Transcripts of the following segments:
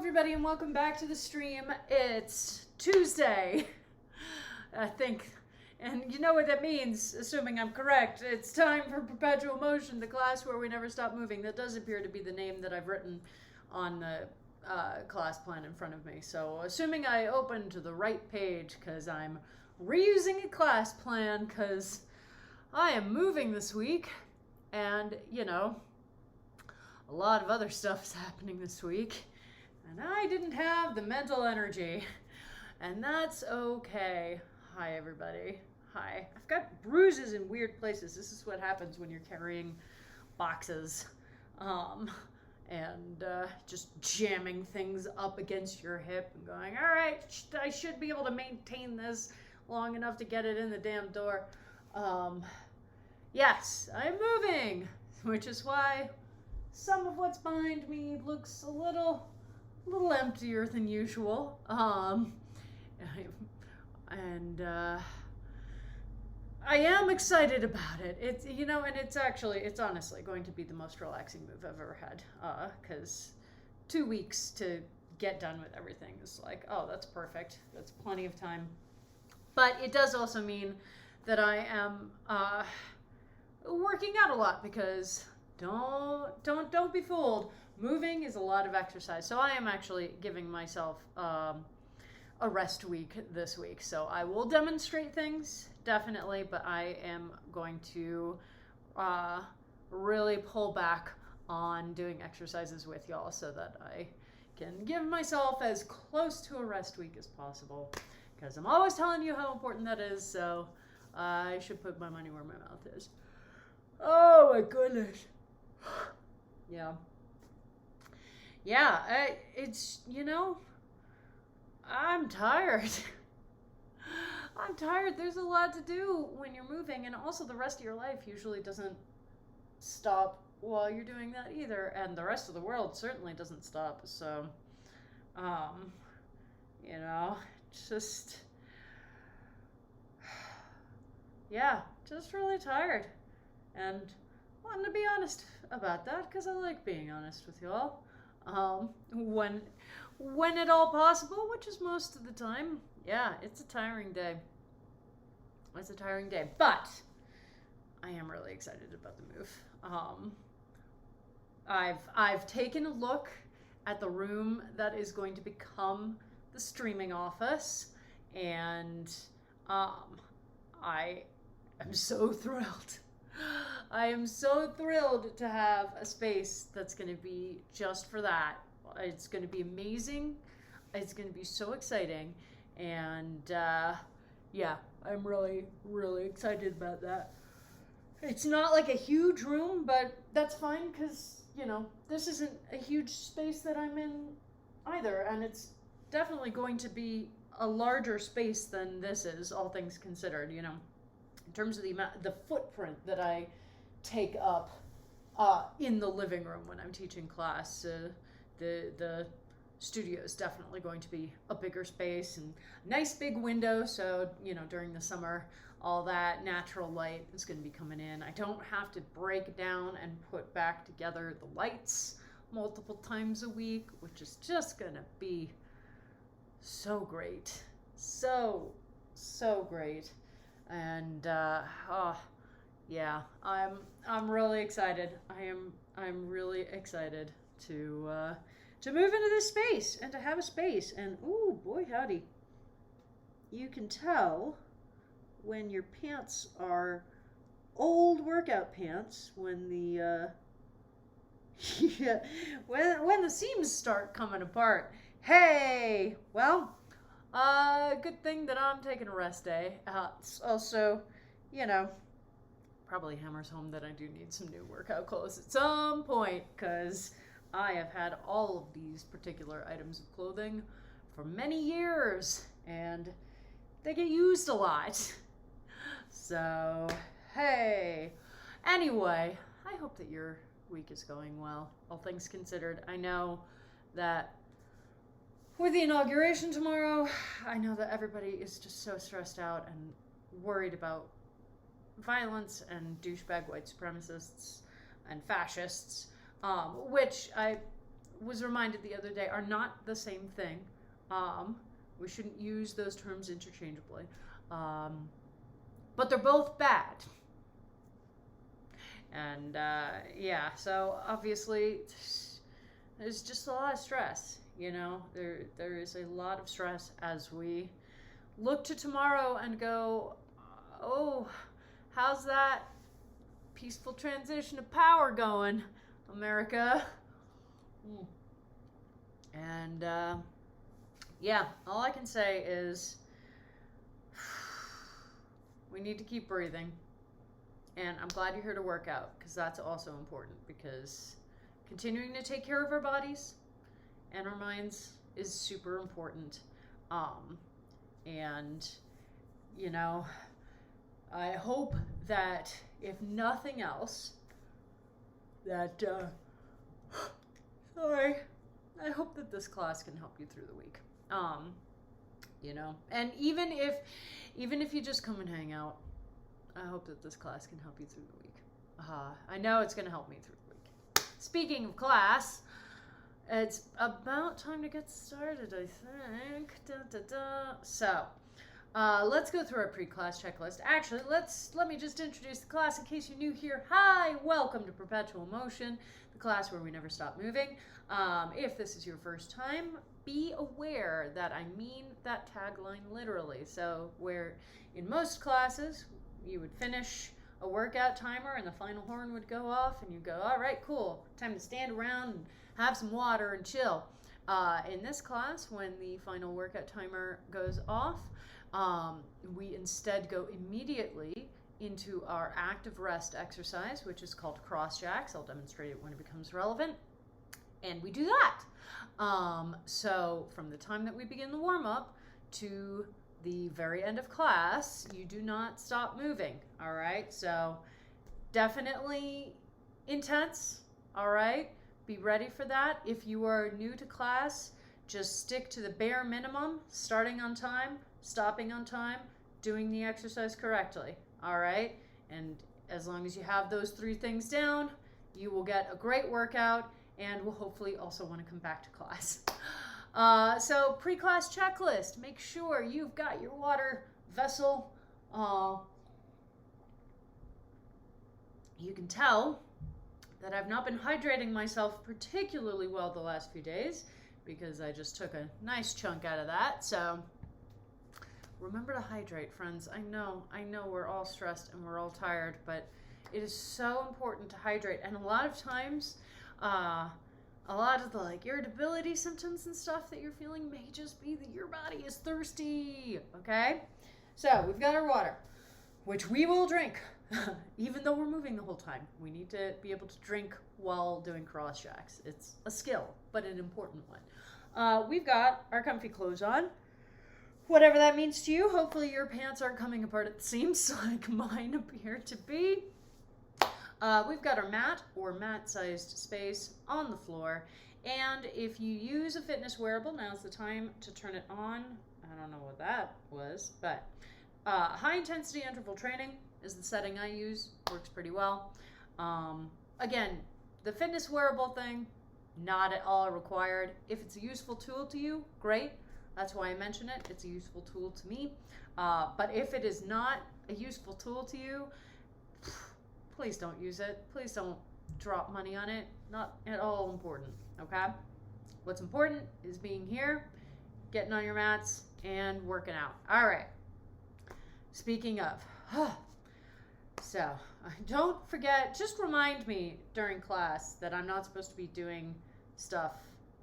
everybody, and welcome back to the stream. It's Tuesday, I think, and you know what that means, assuming I'm correct. It's time for Perpetual Motion, the class where we never stop moving. That does appear to be the name that I've written on the class plan in front of me. So, assuming I opened to the right page, because I'm reusing a class plan, because I am moving this week, and, you know, a lot of other stuff is happening this week, and I didn't have the mental energy, and that's okay. Hi, everybody. Hi. I've got bruises in weird places. This is what happens when you're carrying boxes, and just jamming things up against your hip and going, all right, I should be able to maintain this long enough to get it in the damn door. Yes, I'm moving, which is why some of what's behind me looks a little emptier than usual. And I am excited about it. It's, you know, and it's honestly going to be the most relaxing move I've ever had. Because 2 weeks to get done with everything is like, oh, that's perfect. That's plenty of time. But it does also mean that I am working out a lot, because don't be fooled. Moving is a lot of exercise. So I am actually giving myself a rest week this week. So I will demonstrate things, definitely, but I am going to really pull back on doing exercises with y'all so that I can give myself as close to a rest week as possible. Because I'm always telling you how important that is, so I should put my money where my mouth is. Oh my goodness. Yeah, it's, you know, I'm tired. I'm tired. There's a lot to do when you're moving, and also the rest of your life usually doesn't stop while you're doing that either, and the rest of the world certainly doesn't stop. So, you know, just, yeah, just really tired, and wanting to be honest about that, because I like being honest with y'all. When at all possible, which is most of the time. Yeah, it's a tiring day. It's a tiring day, but I am really excited about the move. I've taken a look at the room that is going to become the streaming office, and I am so thrilled. I am so thrilled to have a space that's going to be just for that. It's going to be amazing. It's going to be so exciting. And yeah, I'm really, really excited about that. It's not like a huge room, but that's fine, because, you know, this isn't a huge space that I'm in either. And it's definitely going to be a larger space than this is, all things considered, you know. In terms of the footprint that I take up in the living room when I'm teaching class, the studio is definitely going to be a bigger space and a nice big window. So, you know, during the summer, all that natural light is going to be coming in. I don't have to break down and put back together the lights multiple times a week, which is just going to be so great. So great. And yeah, I'm really excited. I'm really excited to move into this space and to have a space. And oh boy, howdy, you can tell when your pants are old workout pants when the yeah, when the seams start coming apart. Hey, well. Good thing that I'm taking a rest day. It's also, you know, probably hammers home that I do need some new workout clothes at some point, because I have had all of these particular items of clothing for many years, and they get used a lot. So, hey. Anyway, I hope that your week is going well, all things considered. I know that with the inauguration tomorrow, I know that everybody is just so stressed out and worried about violence and douchebag white supremacists and fascists, which I was reminded the other day, are not the same thing. We shouldn't use those terms interchangeably. But they're both bad. And yeah, so obviously there's just a lot of stress. You know, there is a lot of stress as we look to tomorrow and go, oh, how's that peaceful transition of power going, America? And yeah, all I can say is we need to keep breathing. And I'm glad you're here to work out, because that's also important, because continuing to take care of our bodies and our minds is super important. And, you know, I hope that if nothing else, that, sorry, I hope that this class can help you through the week. You know, and even if you just come and hang out, I hope that this class can help you through the week. I know it's going to help me through the week. Speaking of class, it's about time to get started, I think. So, let's go through our pre-class checklist. Actually, let me just introduce the class in case you're new here. Hi, welcome to Perpetual Motion, the class where we never stop moving. If this is your first time, be aware that I mean that tagline literally. So, where in most classes, you would finish a workout timer and the final horn would go off and you go, all right, cool, time to stand around and have some water and chill. In this class, when the final workout timer goes off, we instead go immediately into our active rest exercise, which is called cross jacks. I'll demonstrate it when it becomes relevant. And we do that. So from the time that we begin the warm-up to the very end of class, you do not stop moving, all right? So definitely intense, all right? Be ready for that. If you are new to class, just stick to the bare minimum, starting on time, stopping on time, doing the exercise correctly, all right? And as long as you have those 3 things down, you will get a great workout and will hopefully also want to come back to class. So pre-class checklist, make sure you've got your water vessel. You can tell that I've not been hydrating myself particularly well the last few days because I just took a nice chunk out of that. So remember to hydrate, friends. I know we're all stressed and we're all tired, but it is so important to hydrate. And a lot of times, a lot of the irritability symptoms and stuff that you're feeling may just be that your body is thirsty, okay? So we've got our water, which we will drink, even though we're moving the whole time. We need to be able to drink while doing cross jacks. It's a skill, but an important one. We've got our comfy clothes on, whatever that means to you. Hopefully your pants aren't coming apart at the seams like mine appear to be. We've got our mat or mat-sized space on the floor, and if you use a fitness wearable, now's the time to turn it on. I don't know what that was, but high-intensity interval training is the setting I use. Works pretty well. Again, the fitness wearable thing, not at all required. If it's a useful tool to you, great. That's why I mention it. It's a useful tool to me. But if it is not a useful tool to you, please don't use it. Please don't drop money on it. Not at all important, okay? What's important is being here, getting on your mats, and working out. All right. Speaking of, so don't forget, just remind me during class that I'm not supposed to be doing stuff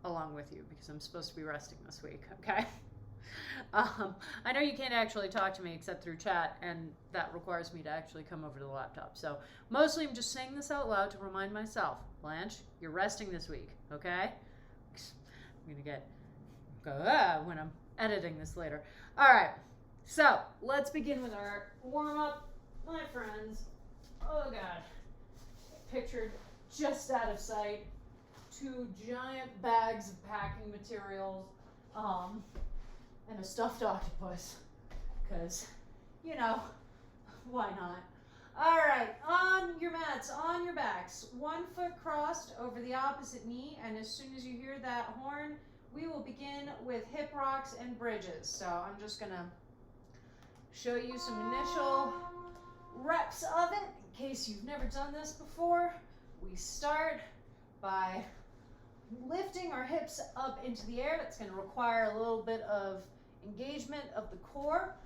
along with you because I'm supposed to be resting this week, okay? I know you can't actually talk to me except through chat, and that requires me to actually come over to the laptop. So mostly I'm just saying this out loud to remind myself, Blanche, you're resting this week, okay? I'm going to go when I'm editing this later. All right, so let's begin with our warm-up, my friends. Oh, God. Pictured just out of sight, 2 giant bags of packing materials, and a stuffed octopus, because, why not? All right, on your mats, on your backs, 1 foot crossed over the opposite knee, and as soon as you hear that horn, we will begin with hip rocks and bridges. So I'm just gonna show you some initial reps of it in case you've never done this before. We start by lifting our hips up into the air. That's going to require a little bit of engagement of the core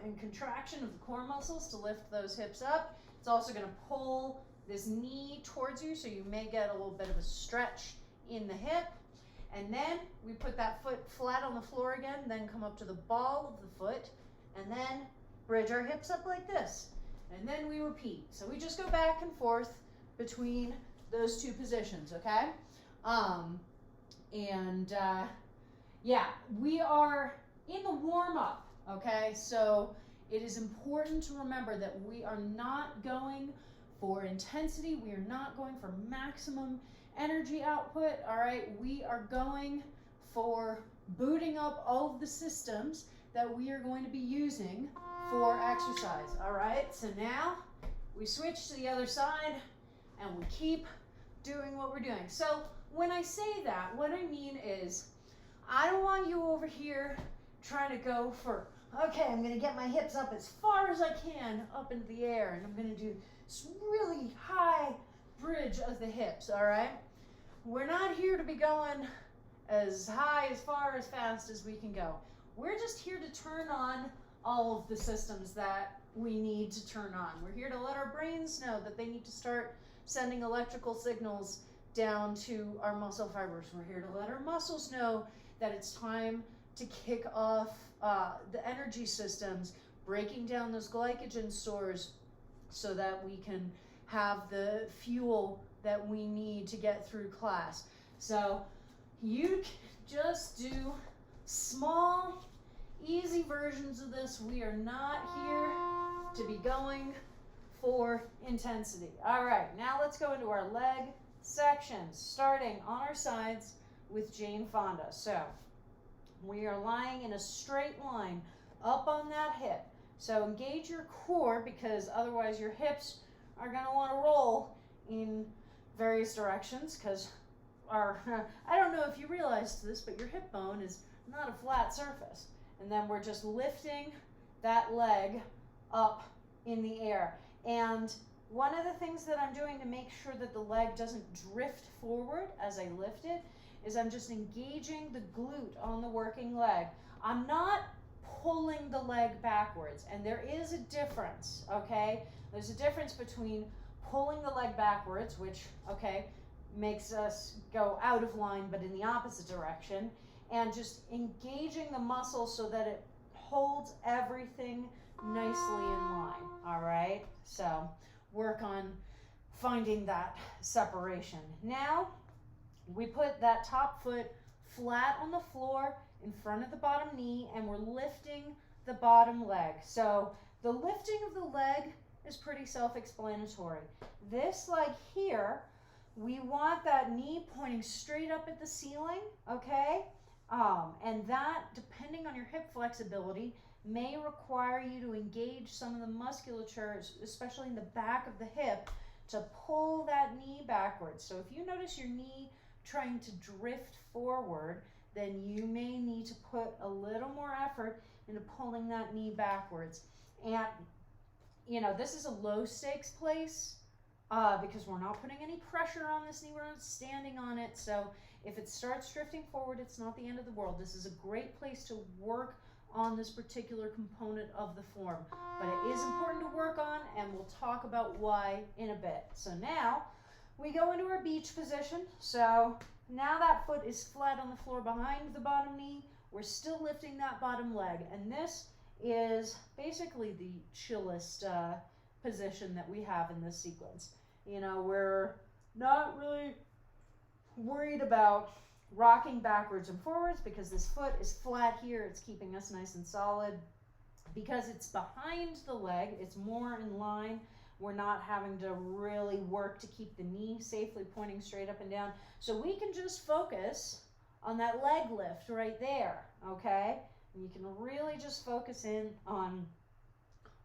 and contraction of the core muscles to lift those hips up. It's also going to pull this knee towards you, so you may get a little bit of a stretch in the hip. And then we put that foot flat on the floor again, then come up to the ball of the foot, and then bridge our hips up like this. And then we repeat. So we just go back and forth between those two positions, okay? Yeah, we are in the warm-up, okay? So it is important to remember that we are not going for intensity. We are not going for maximum energy output, all right? We are going for booting up all of the systems that we are going to be using for exercise, all right? So now we switch to the other side and we keep doing what we're doing. So when I say that, what I mean is I don't want you over here trying to go for, okay, I'm going to get my hips up as far as I can up into the air, and I'm going to do this really high bridge of the hips, all right? We're not here to be going as high, as far, as fast as we can go. We're just here to turn on all of the systems that we need to turn on. We're here to let our brains know that they need to start sending electrical signals down to our muscle fibers. We're here to let our muscles know that it's time to kick off the energy systems, breaking down those glycogen stores so that we can have the fuel that we need to get through class. So you can just do small, easy versions of this. We are not here to be going for intensity. All right, now let's go into our leg sections, starting on our sides with Jane Fonda. So we are lying in a straight line up on that hip. So engage your core, because otherwise your hips are going to want to roll in various directions, because our, I don't know if you realized this, but your hip bone is not a flat surface. And then we're just lifting that leg up in the air. And one of the things that I'm doing to make sure that the leg doesn't drift forward as I lift it is I'm just engaging the glute on the working leg. I'm not pulling the leg backwards, and there is a difference, okay? There's a difference between pulling the leg backwards, which, okay, makes us go out of line but in the opposite direction, and just engaging the muscle so that it holds everything nicely in line, all right? So work on finding that separation. Now, we put that top foot flat on the floor in front of the bottom knee, and we're lifting the bottom leg. So the lifting of the leg is pretty self-explanatory. This leg here, we want that knee pointing straight up at the ceiling, okay? And that, depending on your hip flexibility, may require you to engage some of the musculature, especially in the back of the hip, to pull that knee backwards. So if you notice your knee trying to drift forward, then you may need to put a little more effort into pulling that knee backwards. And, you know, this is a low stakes place because we're not putting any pressure on this knee, we're not standing on it. So if it starts drifting forward, it's not the end of the world. This is a great place to work on this particular component of the form, but it is important to work on, and we'll talk about why in a bit. So now we go into our beach position. So now that foot is flat on the floor behind the bottom knee. We're still lifting that bottom leg, and this is basically the chillest position that we have in this sequence. You know, we're not really worried about rocking backwards and forwards because this foot is flat here. It's keeping us nice and solid. Because it's behind the leg, it's more in line. We're not having to really work to keep the knee safely pointing straight up and down. So we can just focus on that leg lift right there, okay? And you can really just focus in on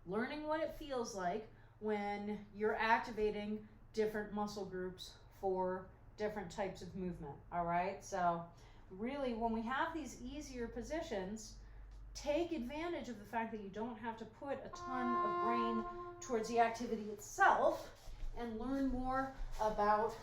learning what it feels like when you're activating different muscle groups for different types of movement. All right, so really when we have these easier positions, take advantage of the fact that you don't have to put a ton of brain towards the activity itself, and learn more about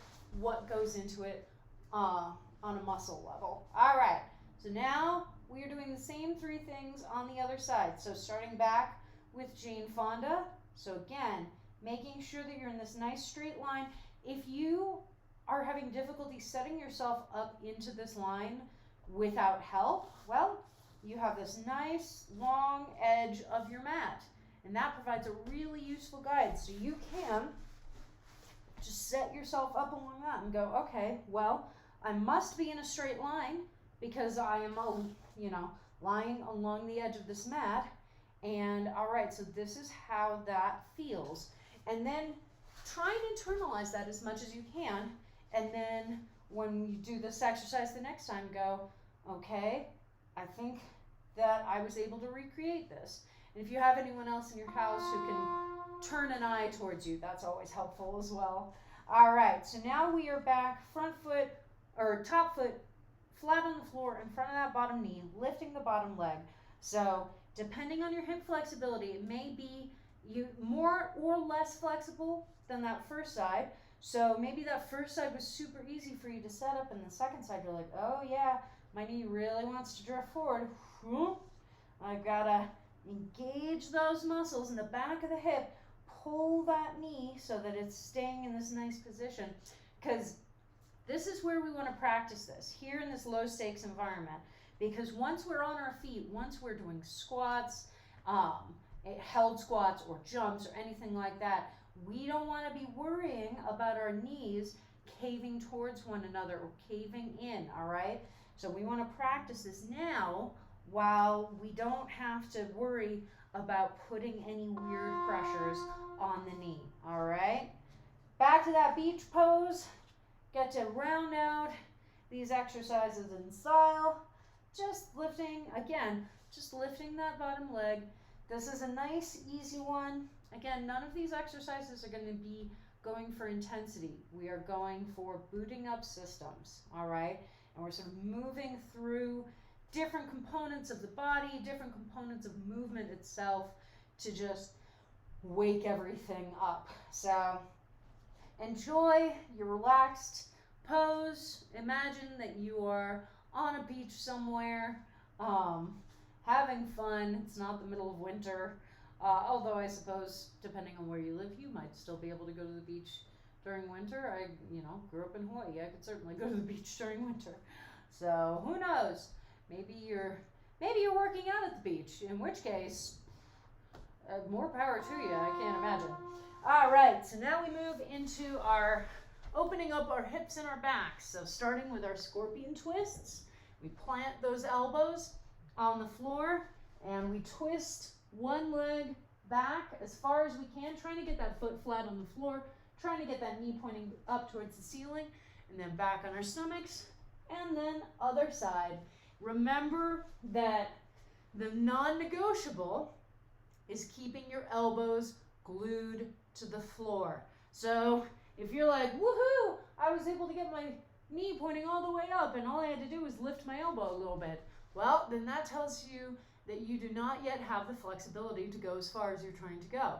what goes into it on a muscle level. All right, so now we are doing the same three things on the other side. So starting back with Jane Fonda. So again, making sure that you're in this nice straight line. If you are having difficulty setting yourself up into this line without help, well, you have this nice long edge of your mat, and that provides a really useful guide. So you can just set yourself up along that and go, okay, well, I must be in a straight line because I am, lying along the edge of this mat. And all right, so this is how that feels. And then try and internalize that as much as you can. And then when you do this exercise the next time, go, okay, I think that I was able to recreate this. And if you have anyone else in your house who can turn an eye towards you, that's always helpful as well. All right, so now we are back, front foot or top foot flat on the floor in front of that bottom knee, lifting the bottom leg. So depending on your hip flexibility, it may be you more or less flexible than that first side. So maybe that first side was super easy for you to set up, and the second side you're like, oh yeah, my knee really wants to drift forward. I've got to engage those muscles in the back of the hip, pull that knee so that it's staying in this nice position, because this is where we want to practice this, here in this low stakes environment. Because once we're on our feet, once we're doing squats, held squats or jumps or anything like that, we don't want to be worrying about our knees caving towards one another or caving in, all right? So we want to practice this now while we don't have to worry about putting any weird pressures on the knee, all right? Back to that beach pose. Get to round out these exercises in style. Just lifting, again, just lifting that bottom leg. This is a nice, easy one. Again, none of these exercises are going to be going for intensity. We are going for booting up systems, all right? And we're sort of moving through different components of the body, different components of movement itself to just wake everything up. So enjoy your relaxed pose. Imagine that you are on a beach somewhere, having fun. It's not the middle of winter, although I suppose depending on where you live, you might still be able to go to the beach during winter. I grew up in Hawaii. I could certainly go to the beach during winter. So who knows? Maybe you're working out at the beach, in which case, more power to you. I can't imagine. All right, so now we move into our opening up our hips and our backs. So starting with our scorpion twists, we plant those elbows on the floor and we twist one leg back as far as we can, trying to get that foot flat on the floor, trying to get that knee pointing up towards the ceiling, and then back on our stomachs, and then other side. Remember that the non-negotiable is keeping your elbows glued to the floor. So if you're like, woohoo, I was able to get my knee pointing all the way up and all I had to do was lift my elbow a little bit, well, then that tells you that you do not yet have the flexibility to go as far as you're trying to go.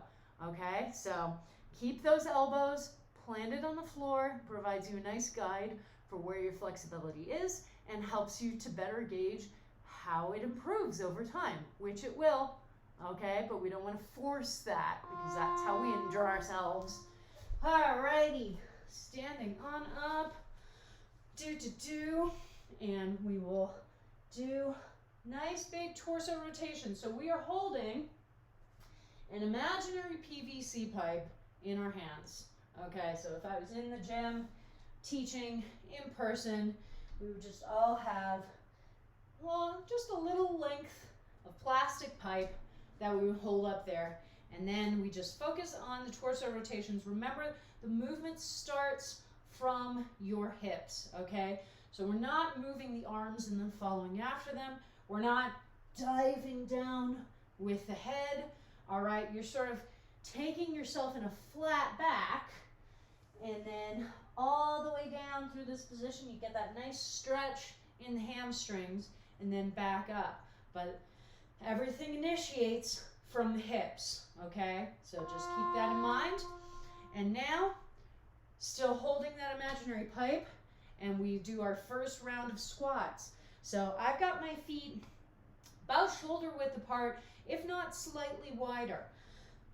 Okay, so keep those elbows planted on the floor, provides you a nice guide for where your flexibility is and helps you to better gauge how it improves over time, which it will. Okay, but we don't want to force that because that's how we injure ourselves. Alrighty, standing on up, and we will do nice big torso rotation. So we are holding an imaginary PVC pipe in our hands. Okay, so if I was in the gym teaching in person, we would just all have, well, just a little length of plastic pipe that we would hold up there. And then we just focus on the torso rotations. Remember, the movement starts from your hips, okay? So we're not moving the arms and then following after them. We're not diving down with the head, all right? You're sort of taking yourself in a flat back, and then all the way down through this position. You get that nice stretch in the hamstrings, and then back up. But everything initiates from the hips, okay? So just keep that in mind. And now, still holding that imaginary pipe, and we do our first round of squats. So I've got my feet about shoulder width apart, if not slightly wider.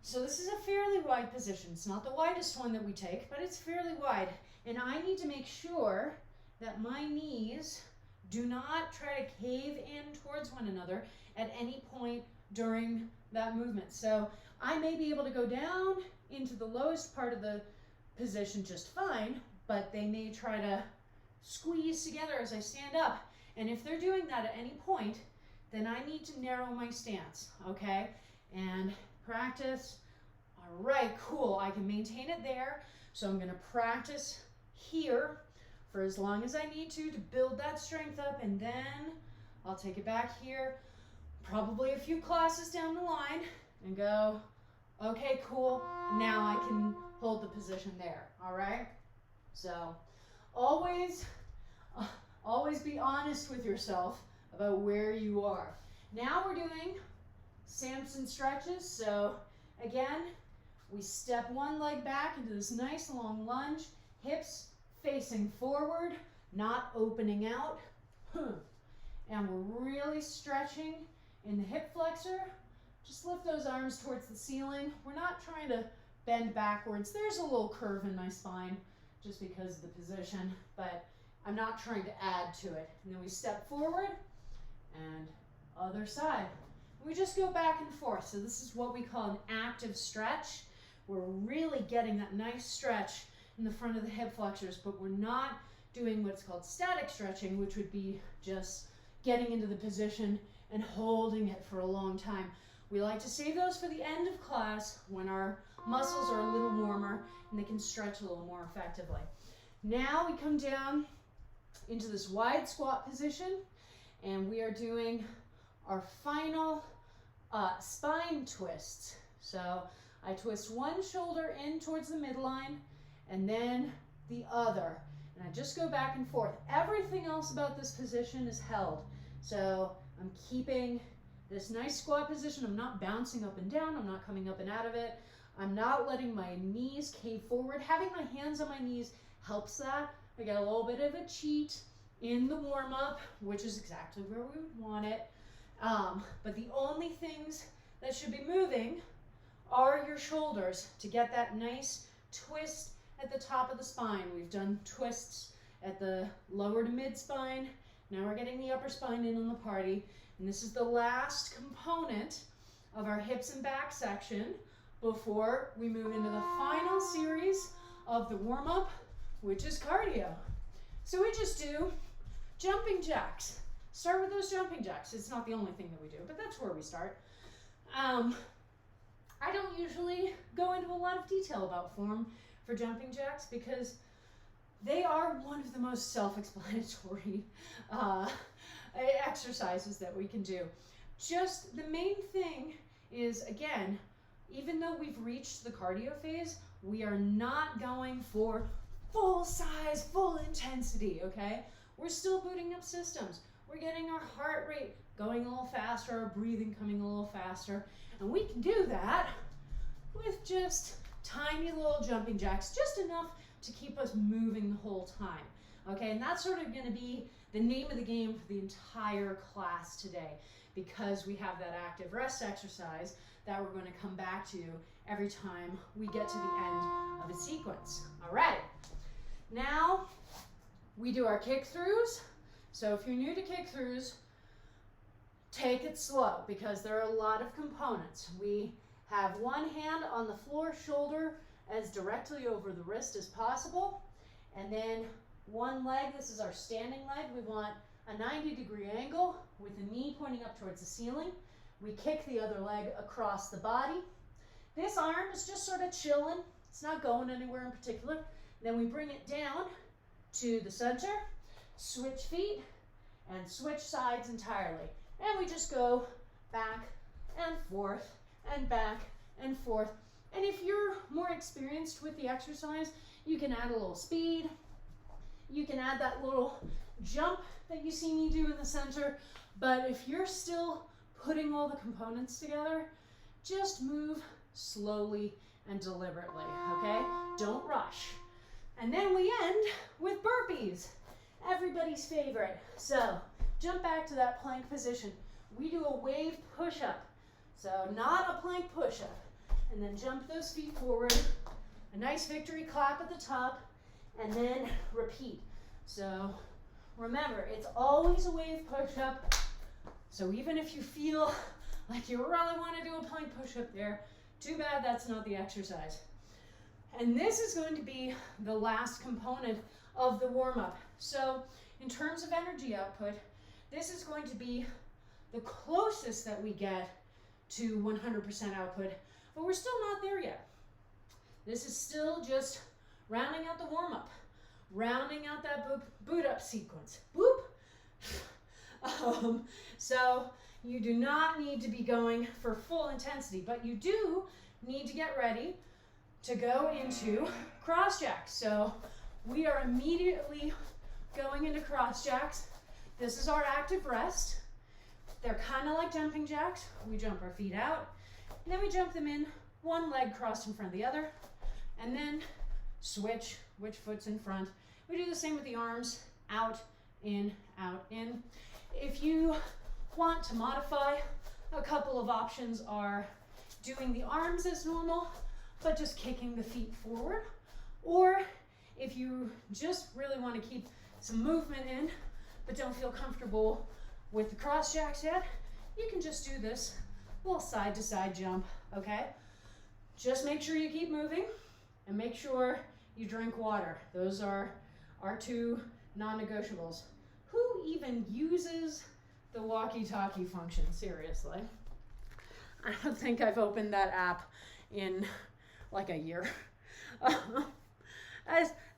So this is a fairly wide position. It's not the widest one that we take, but it's fairly wide. And I need to make sure that my knees do not try to cave in towards one another at any point during that movement. So I may be able to go down into the lowest part of the position just fine, but they may try to squeeze together as I stand up. And if they're doing that at any point, then I need to narrow my stance, okay? And practice. All right, cool. I can maintain it there. So I'm gonna practice here for as long as I need to build that strength up, and then I'll take it back here, probably a few classes down the line, and go, okay, cool. Now I can hold the position there, all right? So always be honest with yourself about where you are. Now we're doing Samson stretches. So again, we step one leg back into this nice long lunge, hips facing forward, not opening out. And we're really stretching in the hip flexor. Just lift those arms towards the ceiling. We're not trying to bend backwards. There's a little curve in my spine just because of the position, but I'm not trying to add to it. And then we step forward and other side. We just go back and forth. So this is what we call an active stretch. We're really getting that nice stretch in the front of the hip flexors, but we're not doing what's called static stretching, which would be just getting into the position and holding it for a long time. We like to save those for the end of class when our muscles are a little warmer and they can stretch a little more effectively. Now we come down into this wide squat position, and we are doing our final spine twists. So I twist one shoulder in towards the midline and then the other. And I just go back and forth. Everything else about this position is held. So I'm keeping this nice squat position. I'm not bouncing up and down. I'm not coming up and out of it. I'm not letting my knees cave forward. Having my hands on my knees helps that. I get a little bit of a cheat in the warm-up, which is exactly where we would want it. But the only things that should be moving are your shoulders to get that nice twist at the top of the spine. We've done twists at the lower to mid spine. Now we're getting the upper spine in on the party. And this is the last component of our hips and back section before we move into the final series of the warm-up, which is cardio. So we just do jumping jacks. Start with those jumping jacks. It's not the only thing that we do, but that's where we start. I don't usually go into a lot of detail about form for jumping jacks because they are one of the most self-explanatory exercises that we can do. Just the main thing is, again, even though we've reached the cardio phase, we are not going for full size, full intensity, okay? We're still booting up systems. We're getting our heart rate going a little faster, our breathing coming a little faster, and we can do that with just tiny little jumping jacks, just enough to keep us moving the whole time, okay? And that's sort of gonna be the name of the game for the entire class today, because we have that active rest exercise that we're gonna come back to every time we get to the end of a sequence. All right, now we do our kick throughs. So if you're new to kick throughs, take it slow because there are a lot of components. We have one hand on the floor, shoulder as directly over the wrist as possible. And then one leg, this is our standing leg. We want a 90-degree angle with the knee pointing up towards the ceiling. We kick the other leg across the body. This arm is just sort of chilling. It's not going anywhere in particular. Then we bring it down to the center, switch feet, and switch sides entirely. And we just go back and forth and back and forth And if you're more experienced with the exercise, you can add a little speed. You can add that little jump that you see me do in the center. But if you're still putting all the components together, just move slowly and deliberately, okay? Don't rush. And then we end with burpees, everybody's favorite. So jump back to that plank position. We do a wave push-up. So not a plank push-up. And then jump those feet forward. A nice victory clap at the top. And then repeat. So remember, it's always a wave push-up. So even if you feel like you really want to do a plank push-up there, too bad that's not the exercise. And this is going to be the last component of the warm-up. So in terms of energy output, this is going to be the closest that we get to 100% output, but we're still not there yet. This is still just rounding out the warm-up, rounding out that boot-up sequence. Boop! So you do not need to be going for full intensity, but you do need to get ready to go into cross jacks. So we are immediately going into cross jacks. This is our active rest. They're kind of like jumping jacks. We jump our feet out, and then we jump them in, one leg crossed in front of the other, and then switch which foot's in front. We do the same with the arms, out, in, out, in. If you want to modify, a couple of options are doing the arms as normal, but just kicking the feet forward. Or if you just really want to keep some movement in, but don't feel comfortable with the cross jacks yet, you can just do this little side to side jump, okay? Just make sure you keep moving and make sure you drink water. Those are our two non-negotiables. Who even uses the walkie-talkie function, seriously? I don't think I've opened that app in like a year.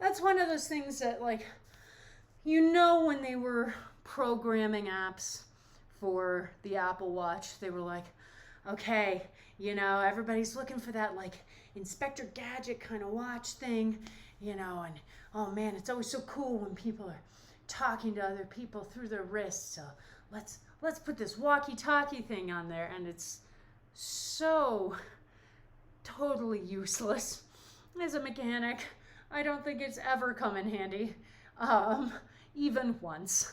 That's one of those things that, like, you know, when they were programming apps for the Apple Watch, they were like, okay, you know, everybody's looking for that, like, Inspector Gadget kind of watch thing, you know, and oh man, it's always so cool when people are talking to other people through their wrists, so let's put this walkie-talkie thing on there, and it's so totally useless. As a mechanic, I don't think it's ever come in handy, even once.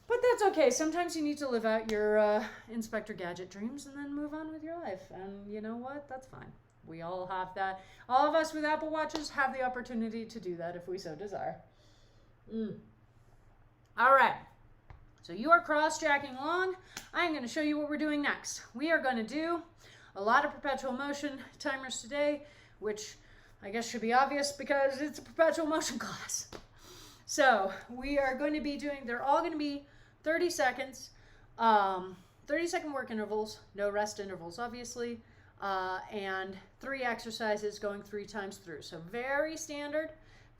But that's okay. Sometimes you need to live out your Inspector Gadget dreams and then move on with your life. And you know what? That's fine. We all have that. All of us with Apple Watches have the opportunity to do that if we so desire. All right. So you are cross-jacking along. I'm going to show you what we're doing next. We are going to do a lot of perpetual motion timers today, which I guess should be obvious because it's a perpetual motion class. So we are going to be doing, they're all going to be 30 seconds, 30-second work intervals, no rest intervals, obviously, and 3 exercises going 3 times through. So very standard,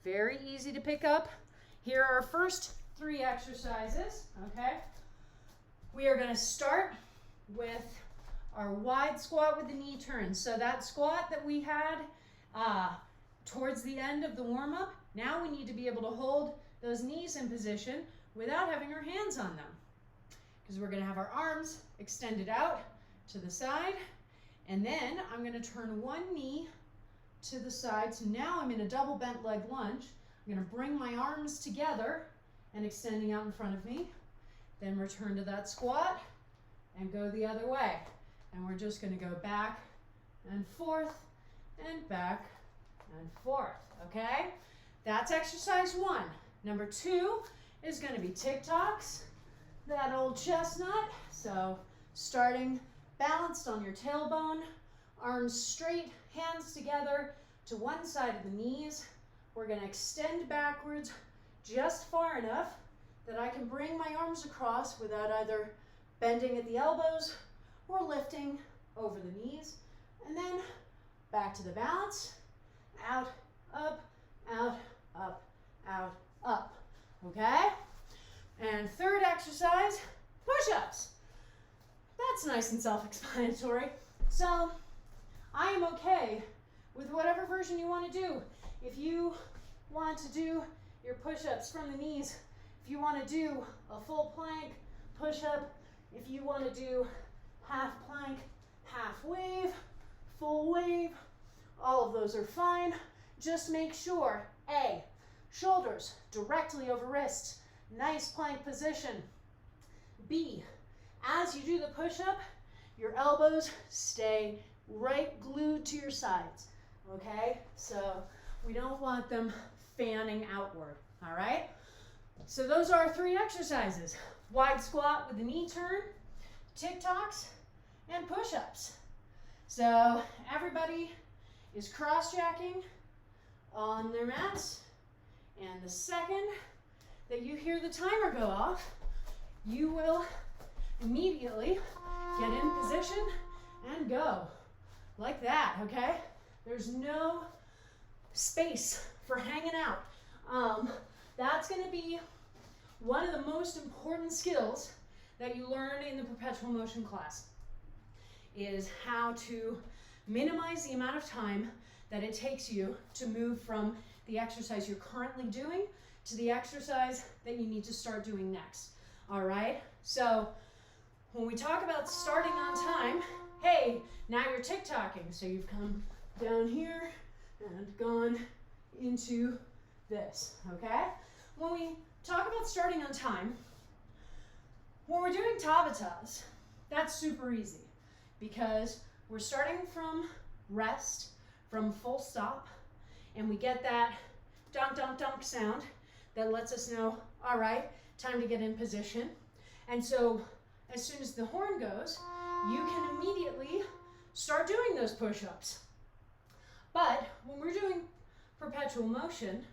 very easy to pick up. Here are our first 3 exercises, okay? We are going to start with our wide squat with the knee turn. So that squat that we had towards the end of the warm-up, now we need to be able to hold those knees in position without having our hands on them. Because we're going to have our arms extended out to the side, and then I'm going to turn one knee to the side. So now I'm in a double bent leg lunge. I'm going to bring my arms together and extending out in front of me. Then return to that squat and go the other way. And we're just going to go back and forth and back and forth, okay? That's exercise 1. Number 2 is going to be TikToks, that old chestnut. So starting balanced on your tailbone, arms straight, hands together to one side of the knees. We're going to extend backwards just far enough that I can bring my arms across without either bending at the elbows or lifting over the knees. And then back to the balance, out, up, out, up, out, up, okay? And third exercise, push-ups. That's nice and self-explanatory. So I am okay with whatever version you want to do. If you want to do your push-ups from the knees, if you want to do a full plank push-up, if you want to do half plank, half wave, full wave, all of those are fine. Just make sure, A, shoulders directly over wrists, nice plank position. B, as you do the push-up, your elbows stay right glued to your sides, okay? So we don't want them fanning outward, all right? So those are our 3 exercises: wide squat with the knee turn, TikToks, and push-ups. So everybody is cross-jacking on their mats, and the second that you hear the timer go off, you will immediately get in position and go like that, okay? There's no space for hanging out. That's going to be one of the most important skills that you learn in the Perpetual Motion class, is how to minimize the amount of time that it takes you to move from the exercise you're currently doing to the exercise that you need to start doing next. All right? So when we talk about starting on time, hey, now you're TikToking. So you've come down here and gone into this, okay? When we talk about starting on time, when we're doing Tabatas, that's super easy because we're starting from rest, from full stop, and we get that dunk, dunk, dunk sound that lets us know, all right, time to get in position. And so as soon as the horn goes, you can immediately start doing those push-ups. But when we're doing perpetual motion,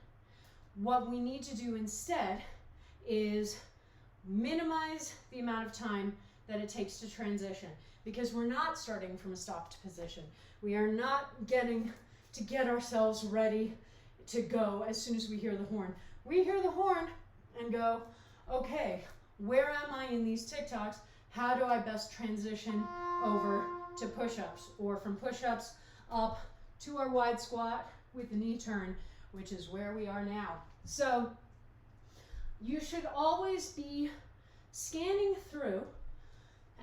what we need to do instead is minimize the amount of time that it takes to transition, because we're not starting from a stopped position. We are not getting to get ourselves ready to go as soon as we hear the horn. We hear the horn and go, okay, where am I in these TikToks? How do I best transition over to push-ups, or from push-ups up to our wide squat with the knee turn, which is where we are now. So you should always be scanning through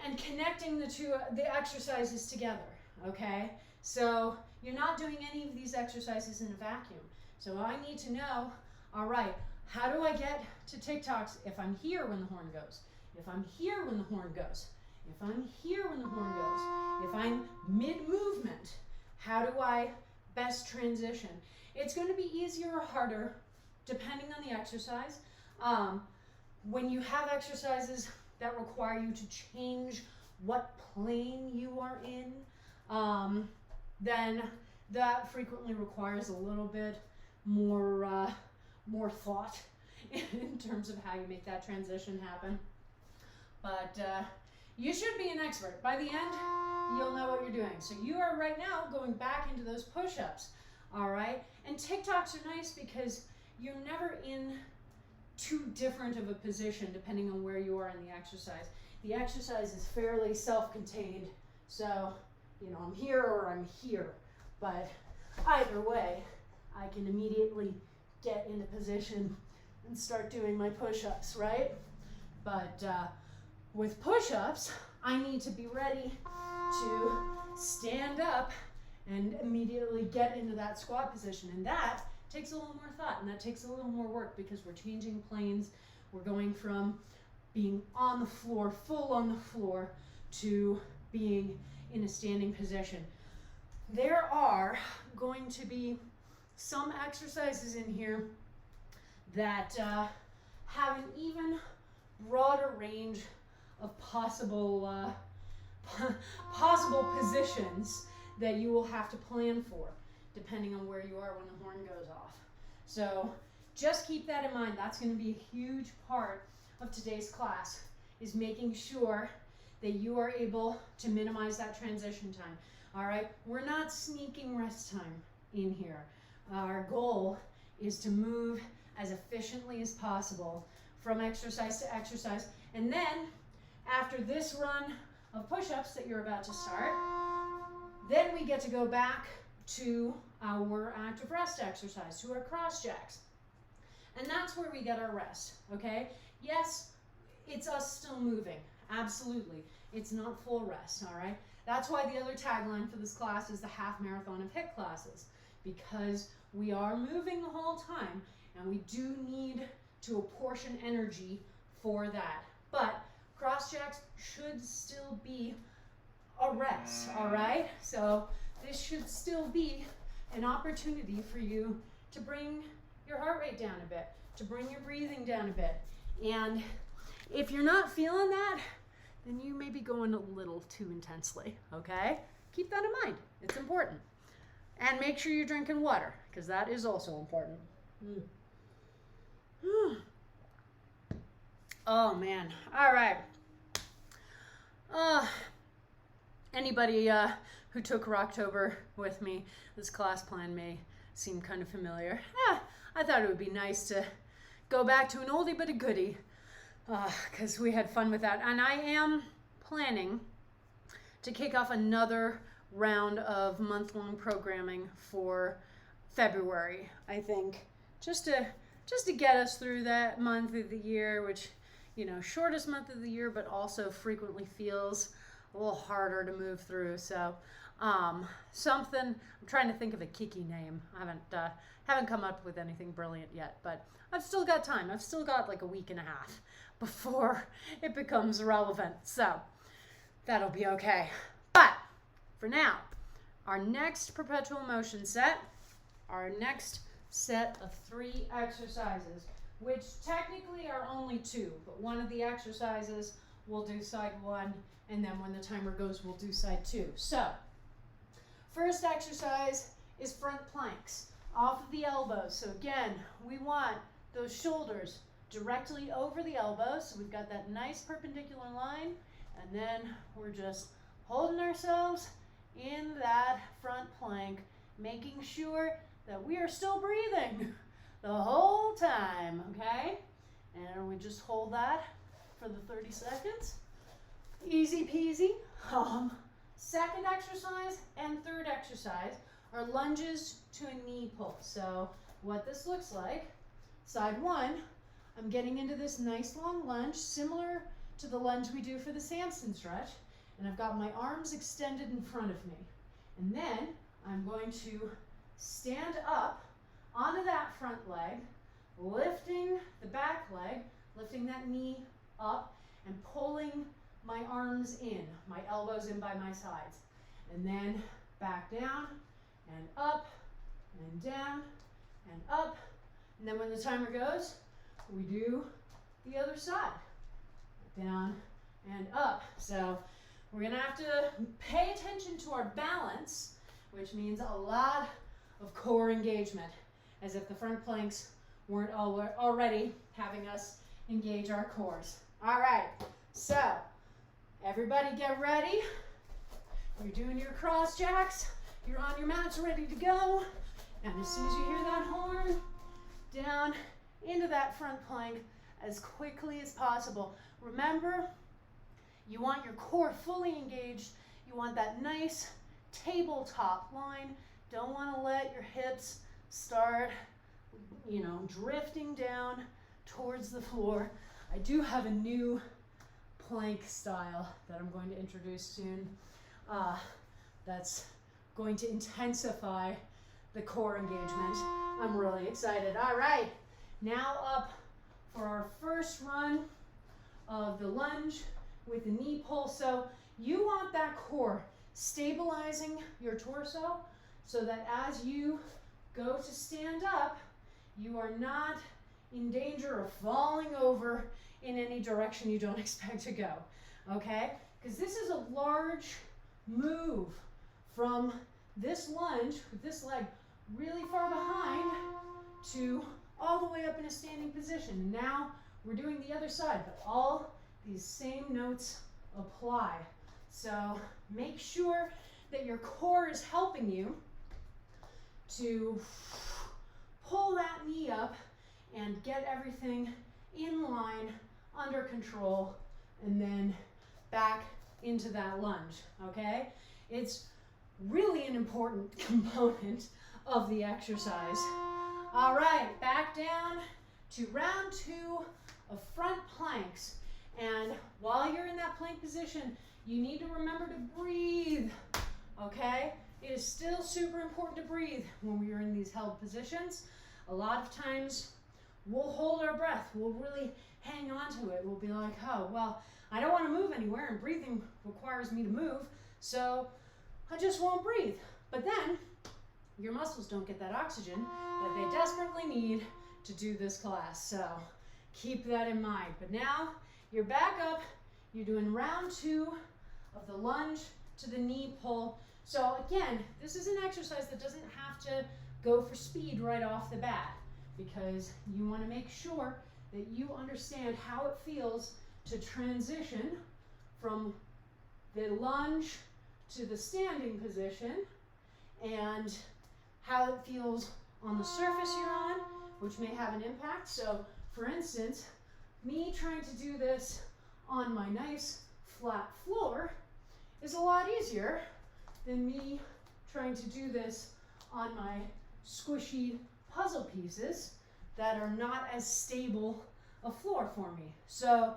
and connecting the exercises together, okay? So you're not doing any of these exercises in a vacuum. So I need to know, all right, how do I get to TikToks if I'm here when the horn goes? If I'm here when the horn goes? If I'm here when the horn goes? If I'm mid-movement, how do I best transition? It's going to be easier or harder depending on the exercise. When you have exercises that require you to change what plane you are in, then that frequently requires a little bit more thought in terms of how you make that transition happen. But you should be an expert. By the end, you'll know what you're doing. So you are right now going back into those push-ups, all right? And TikToks are nice because you're never in too different of a position depending on where you are in the exercise. The exercise is fairly self-contained, so, you know, I'm here or I'm here. But either way, I can immediately get into position and start doing my push-ups, right? But with push-ups, I need to be ready to stand up and immediately get into that squat position. And that takes a little more thought, and that takes a little more work because we're changing planes. We're going from being on the floor, full on the floor, to being in a standing position. There are going to be some exercises in here that have an even broader range of possible positions that you will have to plan for, depending on where you are when the horn goes off. So just keep that in mind. That's going to be a huge part of today's class, is making sure that you are able to minimize that transition time. All right, we're not sneaking rest time in here. Our goal is to move as efficiently as possible from exercise to exercise. And then after this run of push-ups that you're about to start, Then we get to go back to our active rest exercise, to our cross jacks. And that's where we get our rest, okay? Yes, it's us still moving, absolutely. It's not full rest, all right? That's why the other tagline for this class is the half marathon of HIIT classes, because we are moving the whole time, and we do need to apportion energy for that. But cross jacks should still be a rest, all right? So this should still be an opportunity for you to bring your heart rate down a bit, to bring your breathing down a bit. And if you're not feeling that, then you may be going a little too intensely, okay? Keep that in mind. It's important. And make sure you're drinking water, because that is also important. Oh, man. All right. Anybody who took Rocktober with me, this class plan may seem kind of familiar. I thought it would be nice to go back to an oldie but a goodie, because we had fun with that. And I am planning to kick off another round of month-long programming for February, I think, just to get us through that month of the year, which, you know, shortest month of the year, but also frequently feels a little harder to move through. So something, I'm trying to think of a kicky name. I haven't come up with anything brilliant yet, but I've still got time. I've still got like a week and a half before it becomes relevant. So that'll be okay. But for now, our next perpetual motion set, our next set of 3 exercises, which technically are only 2, but one of the exercises we'll do side 1, and then when the timer goes, we'll do side 2. So, first exercise is front planks, off of the elbows. So again, we want those shoulders directly over the elbows, so we've got that nice perpendicular line, and then we're just holding ourselves in that front plank, making sure that we are still breathing the whole time, okay? And we just hold that for the 30 seconds. Easy peasy. Second exercise and third exercise are lunges to a knee pull. So what this looks like, side 1, I'm getting into this nice long lunge, similar to the lunge we do for the Samson stretch, and I've got my arms extended in front of me. And then I'm going to stand up onto that front leg, lifting the back leg, lifting that knee up, and pulling my arms in, my elbows in by my sides. And then back down, and up, and down, and up. And then when the timer goes, we do the other side. Down and up. So we're gonna have to pay attention to our balance, which means a lot of core engagement, as if the front planks weren't already having us engage our cores. All right, so everybody get ready. You're doing your cross jacks. You're on your mats ready to go. And as soon as you hear that horn, down into that front plank as quickly as possible. Remember, you want your core fully engaged. You want that nice tabletop line. Don't want to let your hips start, drifting down towards the floor. I do have a new plank style that I'm going to introduce soon. That's going to intensify the core engagement. I'm really excited. All right, now up for our first run of the lunge with the knee pull. So you want that core stabilizing your torso so that as you go to stand up, you are not in danger of falling over in any direction you don't expect to go, okay? Because this is a large move from this lunge with this leg really far behind to all the way up in a standing position. Now we're doing the other side, but all these same notes apply. So make sure that your core is helping you to pull that knee up and get everything in line, under control, and then back into that lunge, okay? It's really an important component of the exercise. All right, back down to round 2 of front planks. And while you're in that plank position, you need to remember to breathe, okay? It is still super important to breathe when we are in these held positions. A lot of times we'll hold our breath. We'll really hang on to it. We'll be like, oh, well, I don't want to move anywhere, and breathing requires me to move, so I just won't breathe. But then your muscles don't get that oxygen that they desperately need to do this class. So keep that in mind. But now you're back up. You're doing round 2 of the lunge to the knee pull. So again, this is an exercise that doesn't have to go for speed right off the bat, because you want to make sure that you understand how it feels to transition from the lunge to the standing position, and how it feels on the surface you're on, which may have an impact. So for instance, me trying to do this on my nice flat floor is a lot easier than me trying to do this on my squishy puzzle pieces that are not as stable a floor for me. So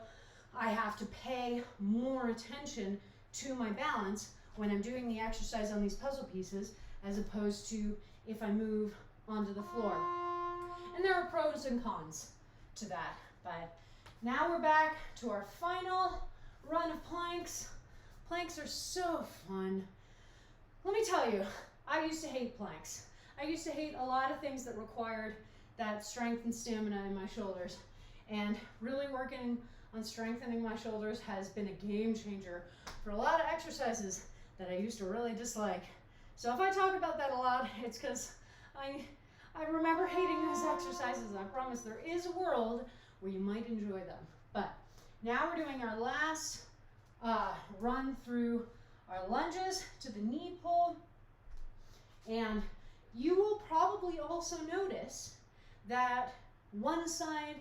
I have to pay more attention to my balance when I'm doing the exercise on these puzzle pieces, as opposed to if I move onto the floor. And there are pros and cons to that. But now we're back to our final run of planks. Planks are so fun. Let me tell you, I used to hate planks. I used to hate a lot of things that required that strength and stamina in my shoulders. And really working on strengthening my shoulders has been a game changer for a lot of exercises that I used to really dislike. So if I talk about that a lot, it's because I remember hating those exercises. I promise there is a world where you might enjoy them. But now we're doing our last run through our lunges to the knee pull. And you will probably also notice that one side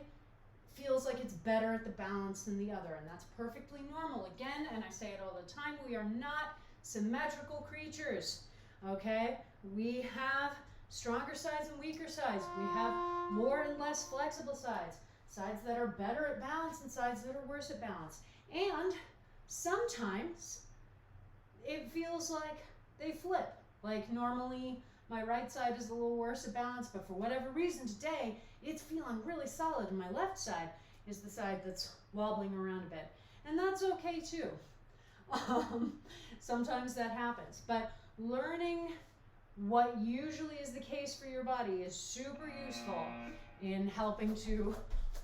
feels like it's better at the balance than the other, and that's perfectly normal. Again, and I say it all the time, we are not symmetrical creatures, okay? We have stronger sides and weaker sides. We have more and less flexible sides, sides that are better at balance and sides that are worse at balance. And sometimes it feels like they flip. Like normally my right side is a little worse at balance, but for whatever reason today, it's feeling really solid, and my left side is the side that's wobbling around a bit. And that's okay too. Sometimes that happens, but learning what usually is the case for your body is super useful in helping to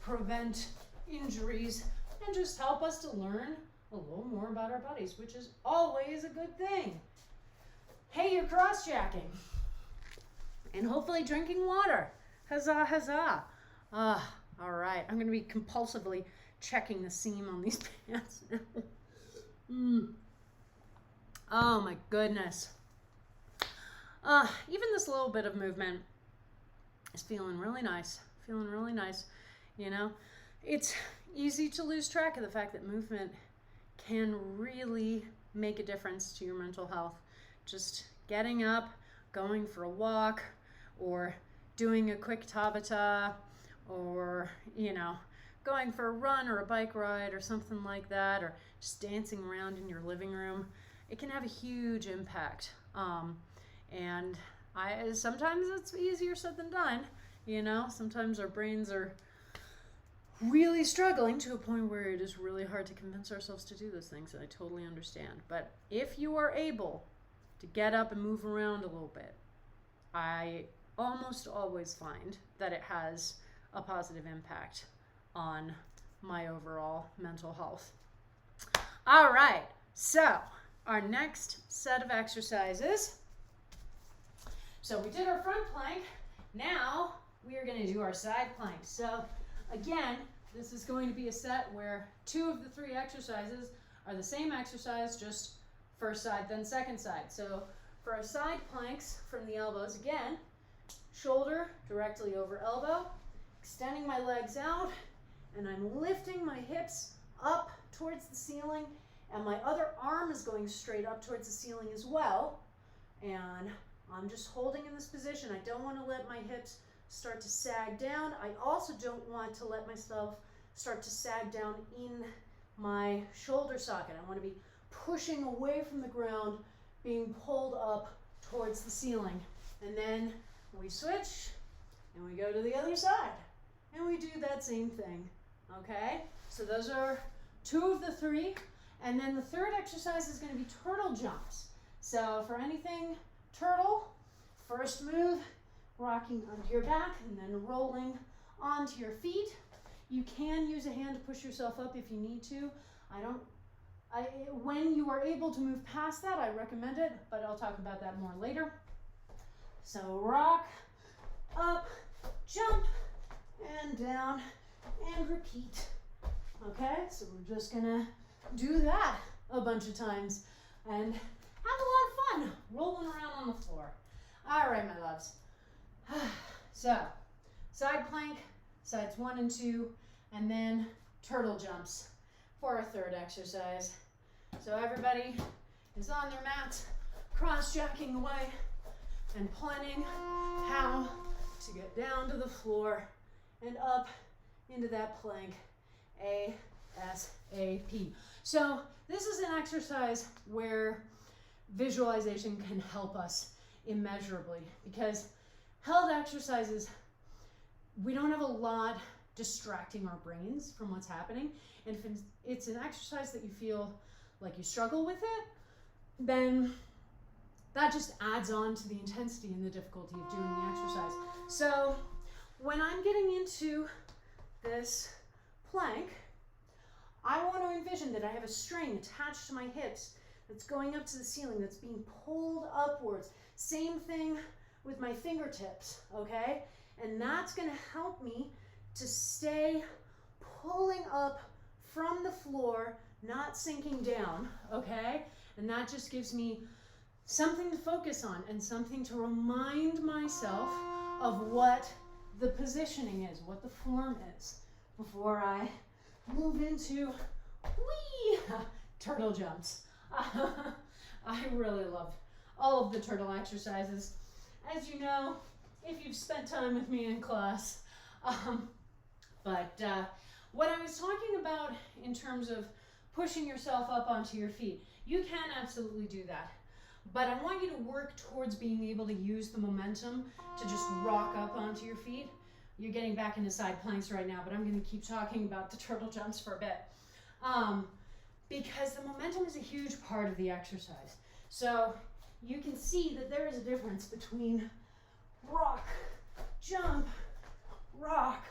prevent injuries and just help us to learn a little more about our bodies, which is always a good thing. Hey, you're cross-jacking and hopefully drinking water. Huzzah, huzzah. All right, I'm gonna be compulsively checking the seam on these pants now. Oh my goodness. Even this little bit of movement is feeling really nice. You know, it's easy to lose track of the fact that movement can really make a difference to your mental health. Just getting up, going for a walk, or doing a quick Tabata, or, you know, going for a run or a bike ride or something like that, or just dancing around in your living room, it can have a huge impact. And sometimes it's easier said than done, you know. Sometimes our brains are really struggling to a point where it is really hard to convince ourselves to do those things, and I totally understand. But if you are able to get up and move around a little bit, I almost always find that it has a positive impact on my overall mental health. All right, so our next set of exercises. So we did our front plank. Now we are going to do our side plank. So again, this is going to be a set where 2 of the 3 exercises are the same exercise, just first side, then second side. So for our side planks from the elbows, again, shoulder directly over elbow, extending my legs out, and I'm lifting my hips up towards the ceiling, and my other arm is going straight up towards the ceiling as well. And I'm just holding in this position. I don't want to let my hips start to sag down. I also don't want to let myself start to sag down in my shoulder socket. I want to be pushing away from the ground, being pulled up towards the ceiling. And then we switch and we go to the other side and we do that same thing. Okay, so those are 2 of the 3. And then the third exercise is going to be turtle jumps. So for anything turtle, first move, rocking onto your back and then rolling onto your feet. You can use a hand to push yourself up if you need to. When you are able to move past that, I recommend it, but I'll talk about that more later. So rock, up, jump, and down, and repeat. Okay, so we're just gonna do that a bunch of times and have a lot of fun rolling around on the floor. All right, my loves. So, side plank, sides 1 and 2, and then turtle jumps for our third exercise. So everybody is on their mats, cross-jacking away and planning how to get down to the floor and up into that plank ASAP. So this is an exercise where visualization can help us immeasurably, because held exercises, we don't have a lot distracting our brains from what's happening. And if it's an exercise that you feel like you struggle with it, then that just adds on to the intensity and the difficulty of doing the exercise. So when I'm getting into this plank, I want to envision that I have a string attached to my hips that's going up to the ceiling, that's being pulled upwards. Same thing with my fingertips, okay? And that's going to help me to stay pulling up from the floor, not sinking down, okay? And that just gives me something to focus on and something to remind myself of what the positioning is, what the form is, before I move into turtle jumps. I really love all of the turtle exercises, as you know, if you've spent time with me in class. But what I was talking about in terms of pushing yourself up onto your feet, you can absolutely do that. But I want you to work towards being able to use the momentum to just rock up onto your feet. You're getting back into side planks right now, but I'm going to keep talking about the turtle jumps for a bit. Because the momentum is a huge part of the exercise. So you can see that there is a difference between rock, jump, rock,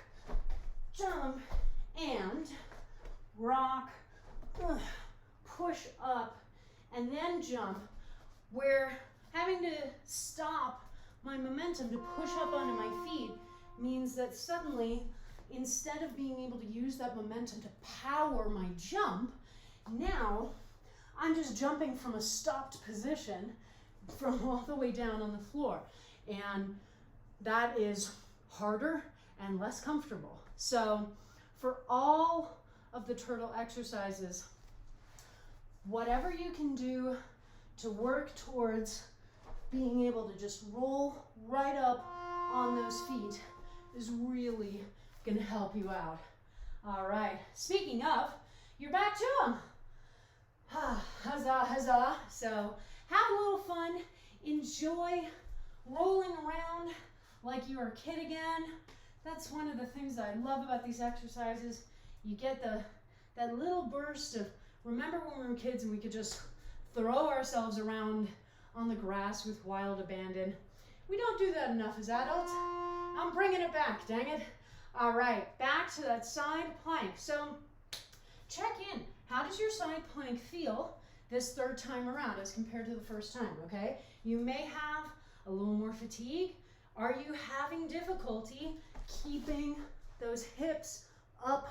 jump, and rock, push up, and then jump, where having to stop my momentum to push up onto my feet means that suddenly, instead of being able to use that momentum to power my jump, now I'm just jumping from a stopped position from all the way down on the floor. And that is harder and less comfortable. So for all of the turtle exercises, whatever you can do to work towards being able to just roll right up on those feet is really going to help you out. All right, speaking of, you're back to them. Huzzah, huzzah. So have a little fun. Enjoy rolling around like you're a kid again. That's one of the things I love about these exercises. You get that little burst of, remember when we were kids and we could just throw ourselves around on the grass with wild abandon. We don't do that enough as adults. I'm bringing it back, dang it. All right, back to that side plank. So check in. How does your side plank feel this third time around as compared to the first time, okay? You may have a little more fatigue. Are you having difficulty keeping those hips up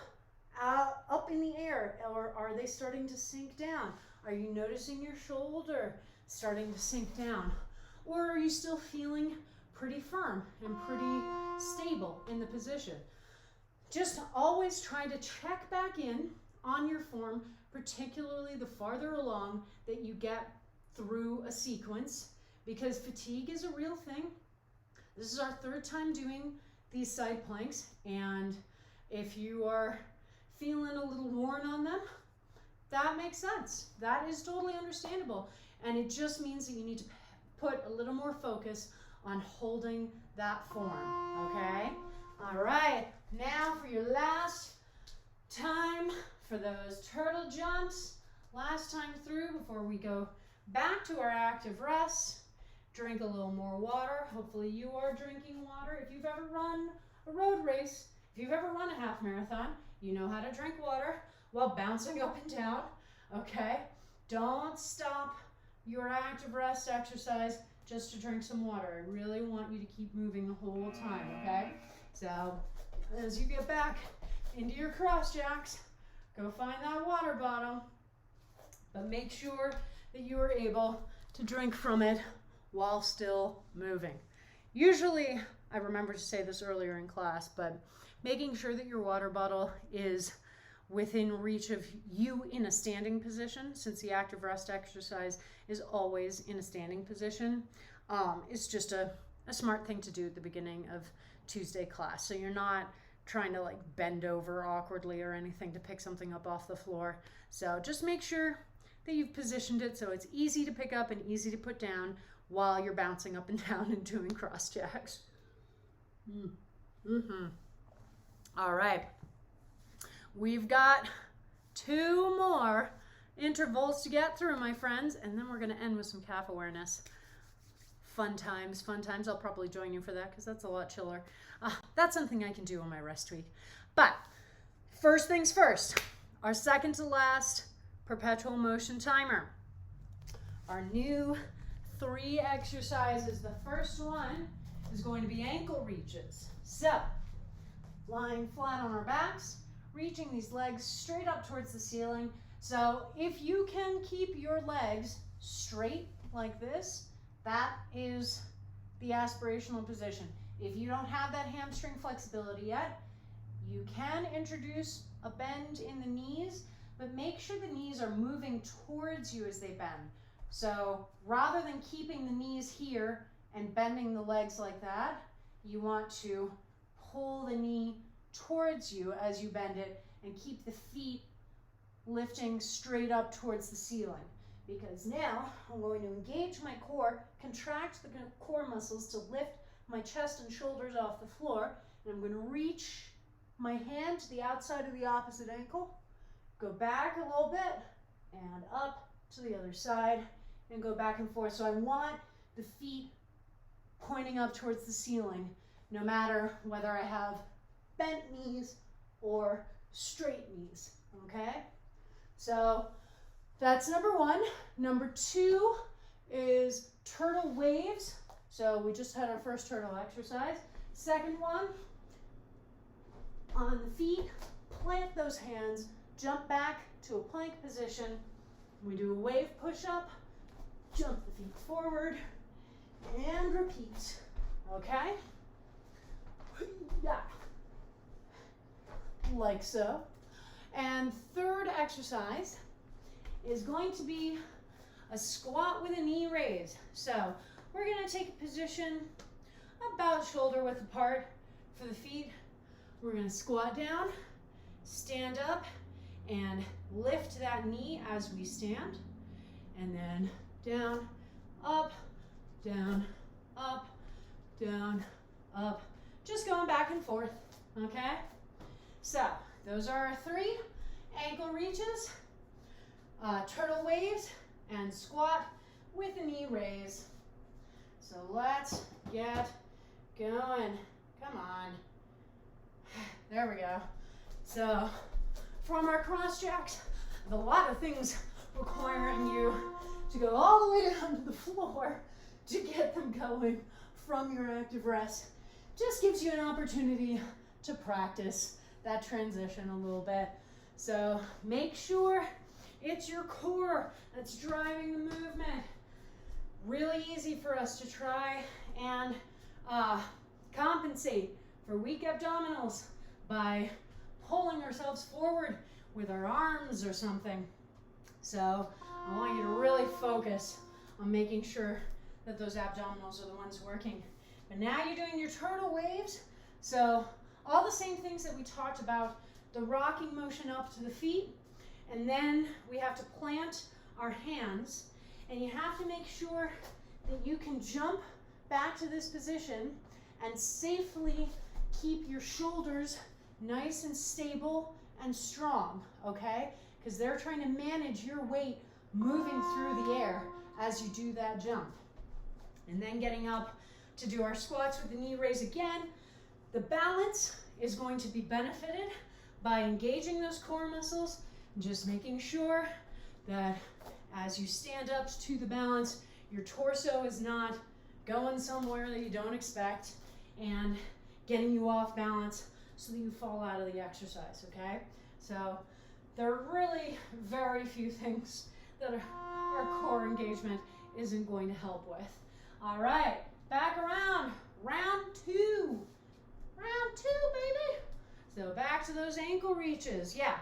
in the air, or are they starting to sink down? Are you noticing your shoulder starting to sink down? Or are you still feeling pretty firm and pretty stable in the position? Just always try to check back in on your form, particularly the farther along that you get through a sequence, because fatigue is a real thing. This is our third time doing these side planks, and if you are feeling a little worn on them, that makes sense. That is totally understandable. And it just means that you need to put a little more focus on holding that form, okay? All right, now for your last time for those turtle jumps. Last time through before we go back to our active rest. Drink a little more water. Hopefully you are drinking water. If you've ever run a road race, if you've ever run a half marathon, you know how to drink water while bouncing up and down, okay? Don't stop your active rest exercise just to drink some water. I really want you to keep moving the whole time, okay? So as you get back into your cross jacks, go find that water bottle, but make sure that you are able to drink from it while still moving. Usually, I remember to say this earlier in class, but making sure that your water bottle is within reach of you in a standing position, since the active rest exercise is always in a standing position, is just a smart thing to do at the beginning of Tuesday class. So you're not trying to like bend over awkwardly or anything to pick something up off the floor. So just make sure that you've positioned it so it's easy to pick up and easy to put down while you're bouncing up and down and doing cross jacks. All right. We've got 2 more intervals to get through, my friends, and then we're going to end with some calf awareness. Fun times, fun times. I'll probably join you for that because that's a lot chiller. That's something I can do on my rest week. But first things first, our second to last perpetual motion timer. Our new 3 exercises. The first one is going to be ankle reaches. So, lying flat on our backs, reaching these legs straight up towards the ceiling. So if you can keep your legs straight like this, that is the aspirational position. If you don't have that hamstring flexibility yet, you can introduce a bend in the knees, but make sure the knees are moving towards you as they bend. So rather than keeping the knees here and bending the legs like that, you want to pull the knee towards you as you bend it and keep the feet lifting straight up towards the ceiling. Because now I'm going to engage my core, contract the core muscles to lift my chest and shoulders off the floor, and I'm going to reach my hand to the outside of the opposite ankle, go back a little bit, and up to the other side, and go back and forth. So I want the feet pointing up towards the ceiling, no matter whether I have bent knees or straight knees, okay? So that's number 1. Number 2 is turtle waves. So we just had our first turtle exercise. Second one, on the feet, plant those hands, jump back to a plank position. We do a wave push-up, jump the feet forward, and repeat, okay? Yeah. Like so. And third exercise is going to be a squat with a knee raise. So we're going to take a position about shoulder width apart for the feet. We're going to squat down, stand up, and lift that knee as we stand. And then down, up, down, up, down, up. Just going back and forth, okay? So those are our 3 ankle reaches, turtle waves, and squat with a knee raise. So let's get going. Come on. There we go. So from our cross jacks, a lot of things requiring you to go all the way down to the floor to get them going from your active rest. Just gives you an opportunity to practice that transition a little bit. So make sure it's your core that's driving the movement. Really easy for us to try and compensate for weak abdominals by pulling ourselves forward with our arms or something. So I want you to really focus on making sure that those abdominals are the ones working. But now you're doing your turtle waves. So all the same things that we talked about, the rocking motion up to the feet, and then we have to plant our hands, and you have to make sure that you can jump back to this position and safely keep your shoulders nice and stable and strong, okay? Because they're trying to manage your weight moving through the air as you do that jump. And then getting up to do our squats with the knee raise again. The balance is going to be benefited by engaging those core muscles, just making sure that as you stand up to the balance, your torso is not going somewhere that you don't expect and getting you off balance so that you fall out of the exercise, okay? So there are really very few things that our core engagement isn't going to help with. All right, back around, round two. Round two, baby. So back to those ankle reaches. Yeah,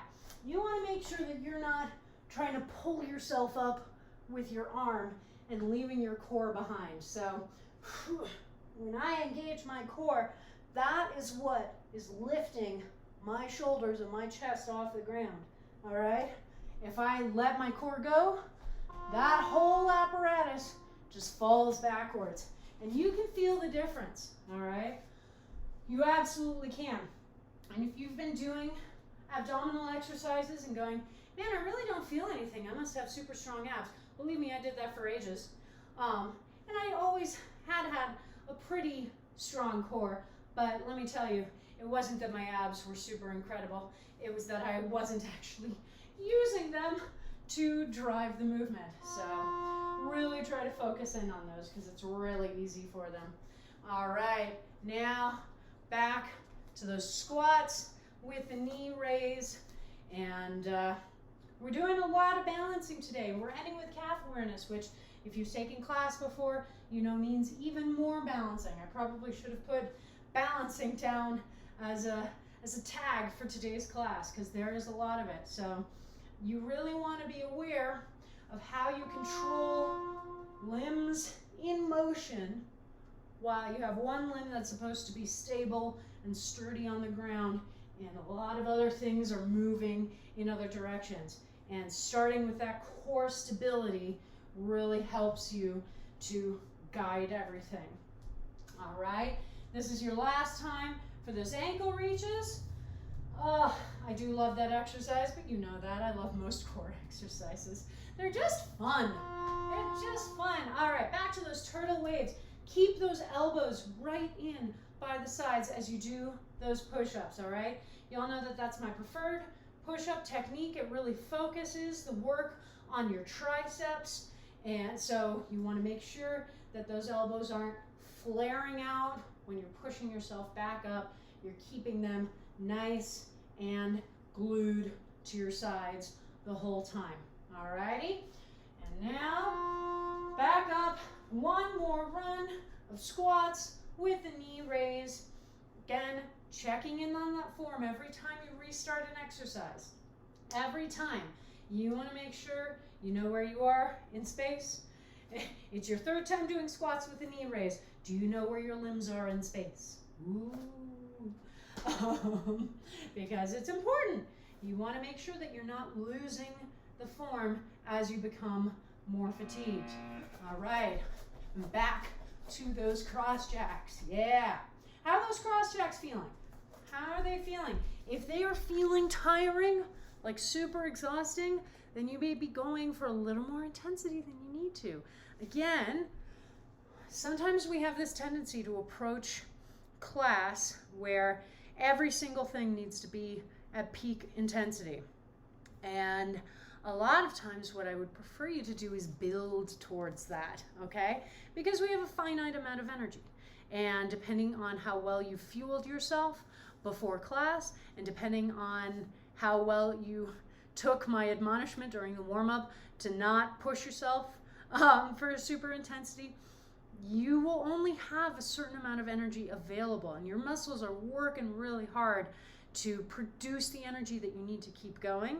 you want to make sure that you're not trying to pull yourself up with your arm and leaving your core behind. So when I engage my core, that is what is lifting my shoulders and my chest off the ground, all right? If I let my core go, that whole apparatus just falls backwards. And you can feel the difference, all right? You absolutely can. And if you've been doing abdominal exercises and going, man, I really don't feel anything, I must have super strong abs. Believe me, I did that for ages. And I always had a pretty strong core, but let me tell you, it wasn't that my abs were super incredible. It was that I wasn't actually using them to drive the movement. So really try to focus in on those because it's really easy for them. All right, now back to those squats with the knee raise. And we're doing a lot of balancing today. We're ending with calf awareness, which if you've taken class before, you know means even more balancing. I probably should have put balancing down as a tag for today's class because there is a lot of it. So you really want to be aware of how you control limbs in motion while you have one limb that's supposed to be stable and sturdy on the ground and a lot of other things are moving in other directions. And starting with that core stability really helps you to guide everything. All right, this is your last time for those ankle reaches. Oh, I do love that exercise, but you know that. I love most core exercises. They're just fun. They're just fun. All right, back to those turtle waves. Keep those elbows right in by the sides as you do those push-ups, all right? You all know that that's my preferred push-up technique. It really focuses the work on your triceps, and so you want to make sure that those elbows aren't flaring out when you're pushing yourself back up. You're keeping them nice and glued to your sides the whole time. All righty? And now back up. One more run of squats with the knee raise. Again, checking in on that form every time you restart an exercise. Every time. You want to make sure you know where you are in space. It's your third time doing squats with the knee raise. Do you know where your limbs are in space? Ooh. Because it's important. You want to make sure that you're not losing the form as you become more fatigued. All right, back to those cross jacks. Yeah. How are those cross jacks feeling? How are they feeling? If they are feeling tiring, like super exhausting, then you may be going for a little more intensity than you need to. Again, sometimes we have this tendency to approach class where every single thing needs to be at peak intensity. And a lot of times what I would prefer you to do is build towards that, okay? Because we have a finite amount of energy. And depending on how well you fueled yourself before class, and depending on how well you took my admonishment during the warm-up to not push yourself for super intensity, you will only have a certain amount of energy available, and your muscles are working really hard to produce the energy that you need to keep going.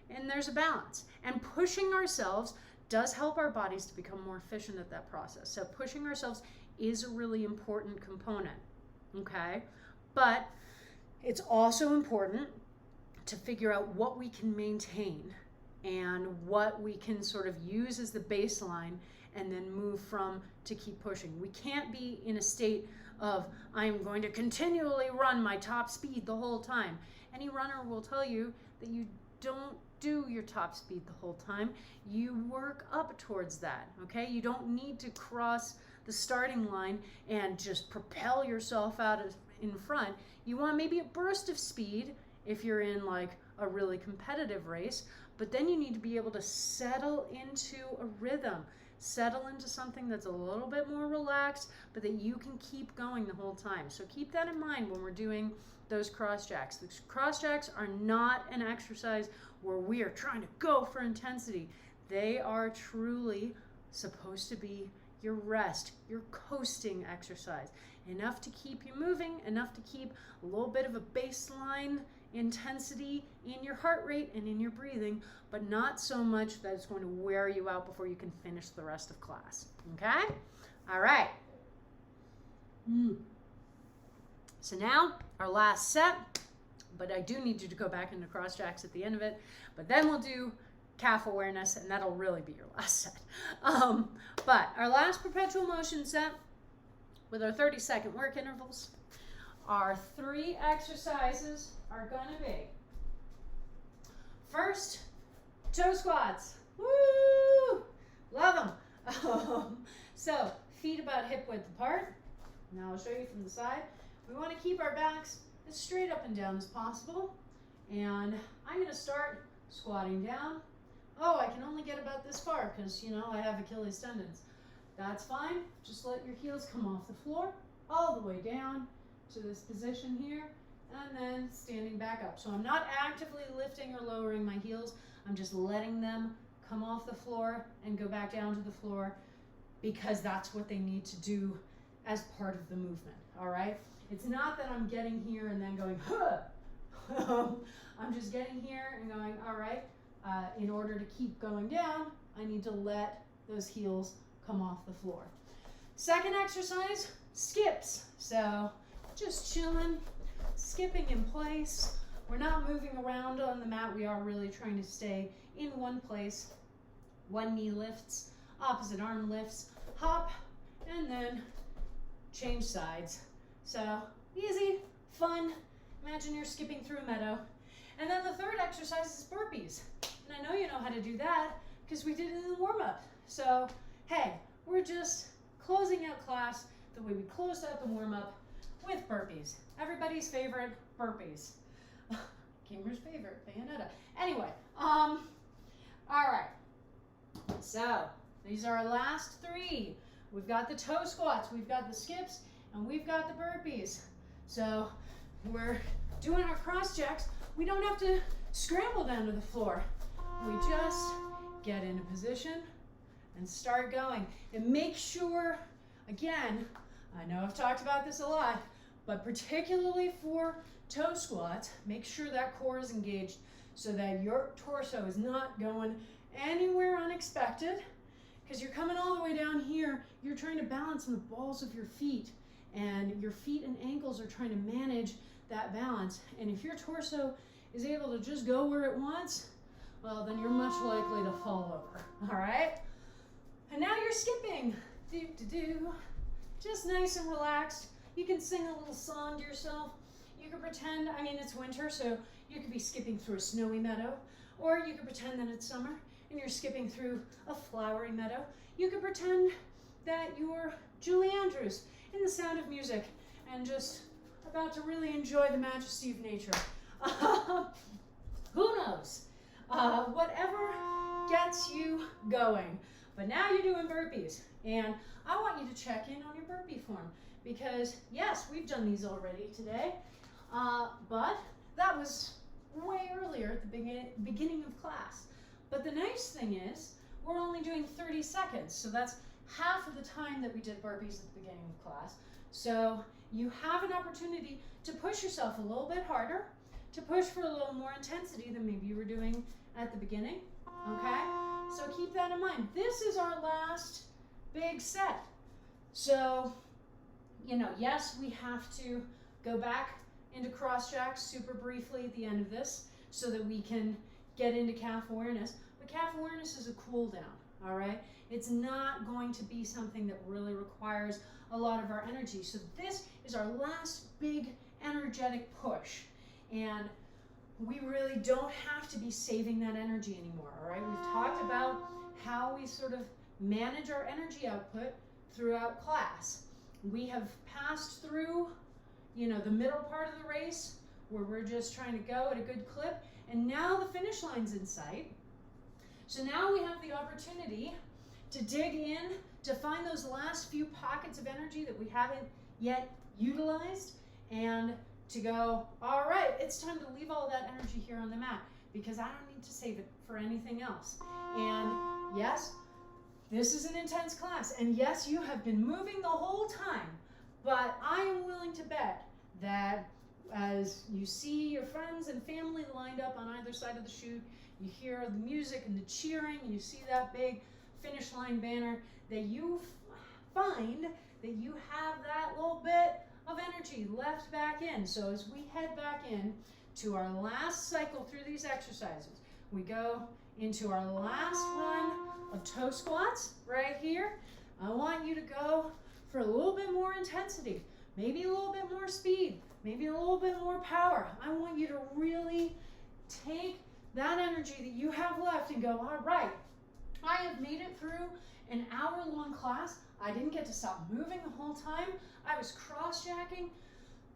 And there's a balance. And pushing ourselves does help our bodies to become more efficient at that process. So pushing ourselves is a really important component, okay? But it's also important to figure out what we can maintain and what we can sort of use as the baseline and then move from to keep pushing. We can't be in a state of, I'm going to continually run my top speed the whole time. Any runner will tell you that you don't do your top speed the whole time. You work up towards that, okay? You don't need to cross the starting line and just propel yourself out in front. You want maybe a burst of speed if you're in like a really competitive race, but then you need to be able to settle into a rhythm, settle into something that's a little bit more relaxed, but that you can keep going the whole time. So keep that in mind when we're doing those cross jacks. The cross jacks are not an exercise where we are trying to go for intensity. They are truly supposed to be your rest, your coasting exercise. Enough to keep you moving, enough to keep a little bit of a baseline intensity in your heart rate and in your breathing, but not so much that it's going to wear you out before you can finish the rest of class. Okay? All right. So now our last set, but I do need you to go back into cross jacks at the end of it, but then we'll do calf awareness, and that'll really be your last set. But our last perpetual motion set with our 30-second work intervals, our 3 exercises are going to be, first, toe squats. Woo! Love them. So feet about hip width apart. Now I'll show you from the side. We want to keep our backs as straight up and down as possible. And I'm going to start squatting down. Oh, I can only get about this far because, you know, I have Achilles tendons. That's fine. Just let your heels come off the floor all the way down to this position here, and then standing back up. So I'm not actively lifting or lowering my heels. I'm just letting them come off the floor and go back down to the floor because that's what they need to do as part of the movement, all right? It's not that I'm getting here and then going, huh. I'm just getting here and going, all right, in order to keep going down, I need to let those heels come off the floor. Second exercise, skips. So just chilling, skipping in place. We're not moving around on the mat. We are really trying to stay in one place. One knee lifts, opposite arm lifts, hop, and then change sides. So easy, fun. Imagine you're skipping through a meadow. And then the third exercise is burpees. And I know you know how to do that because we did it in the warm-up. So, hey, we're just closing out class the way we closed out the warm-up with burpees. Everybody's favorite, burpees. Gamer's favorite, Bayonetta. Anyway, all right. So, these are our last 3. We've got the toe squats, we've got the skips, and we've got the burpees. So, we're doing our cross jacks. We don't have to scramble down to the floor. We just get in a position and start going. And make sure, again, I know I've talked about this a lot, but particularly for toe squats, make sure that core is engaged so that your torso is not going anywhere unexpected, because you're coming all the way down here, you're trying to balance on the balls of your feet, and your feet and ankles are trying to manage that balance. And if your torso is able to just go where it wants, well, then you're much likely to fall over, all right? And now you're skipping. Do-do-do. Just nice and relaxed. You can sing a little song to yourself. You can pretend, I mean, it's winter, so you could be skipping through a snowy meadow, or you could pretend that it's summer and you're skipping through a flowery meadow. You could pretend that you're Julie Andrews in The Sound of Music and just about to really enjoy the majesty of nature. Who knows? Whatever gets you going. But now you're doing burpees, and I want you to check in on your burpee form, because yes, we've done these already today, but that was way earlier at the beginning of class. But the nice thing is, we're only doing 30 seconds, so that's half of the time that we did burpees at the beginning of class. So you have an opportunity to push yourself a little bit harder, to push for a little more intensity than maybe you were doing at the beginning, okay? So keep that in mind. This is our last big set. So, you know, yes, we have to go back into cross jacks super briefly at the end of this so that we can get into calf awareness. But calf awareness is a cool down, all right? It's not going to be something that really requires a lot of our energy. So this is our last big energetic push. And we really don't have to be saving that energy anymore, all right? We've talked about how we sort of manage our energy output throughout class. We have passed through, you know, the middle part of the race where we're just trying to go at a good clip, and now the finish line's in sight. So now we have the opportunity to dig in, to find those last few pockets of energy that we haven't yet utilized, and to go, all right, it's time to leave all that energy here on the mat because I don't need to save it for anything else. And yes, this is an intense class, and yes, you have been moving the whole time, but I am willing to bet that as you see your friends and family lined up on either side of the chute, you hear the music and the cheering, and you see that big finish line banner, that you find that you have that little bit of energy left back in. So as we head back in to our last cycle through these exercises, we go into our last run of toe squats right here. I want you to go for a little bit more intensity, maybe a little bit more speed, maybe a little bit more power. I want you to really take that energy that you have left and go, all right, I have made it through an hour-long class. I didn't get to stop moving the whole time. I was cross-jacking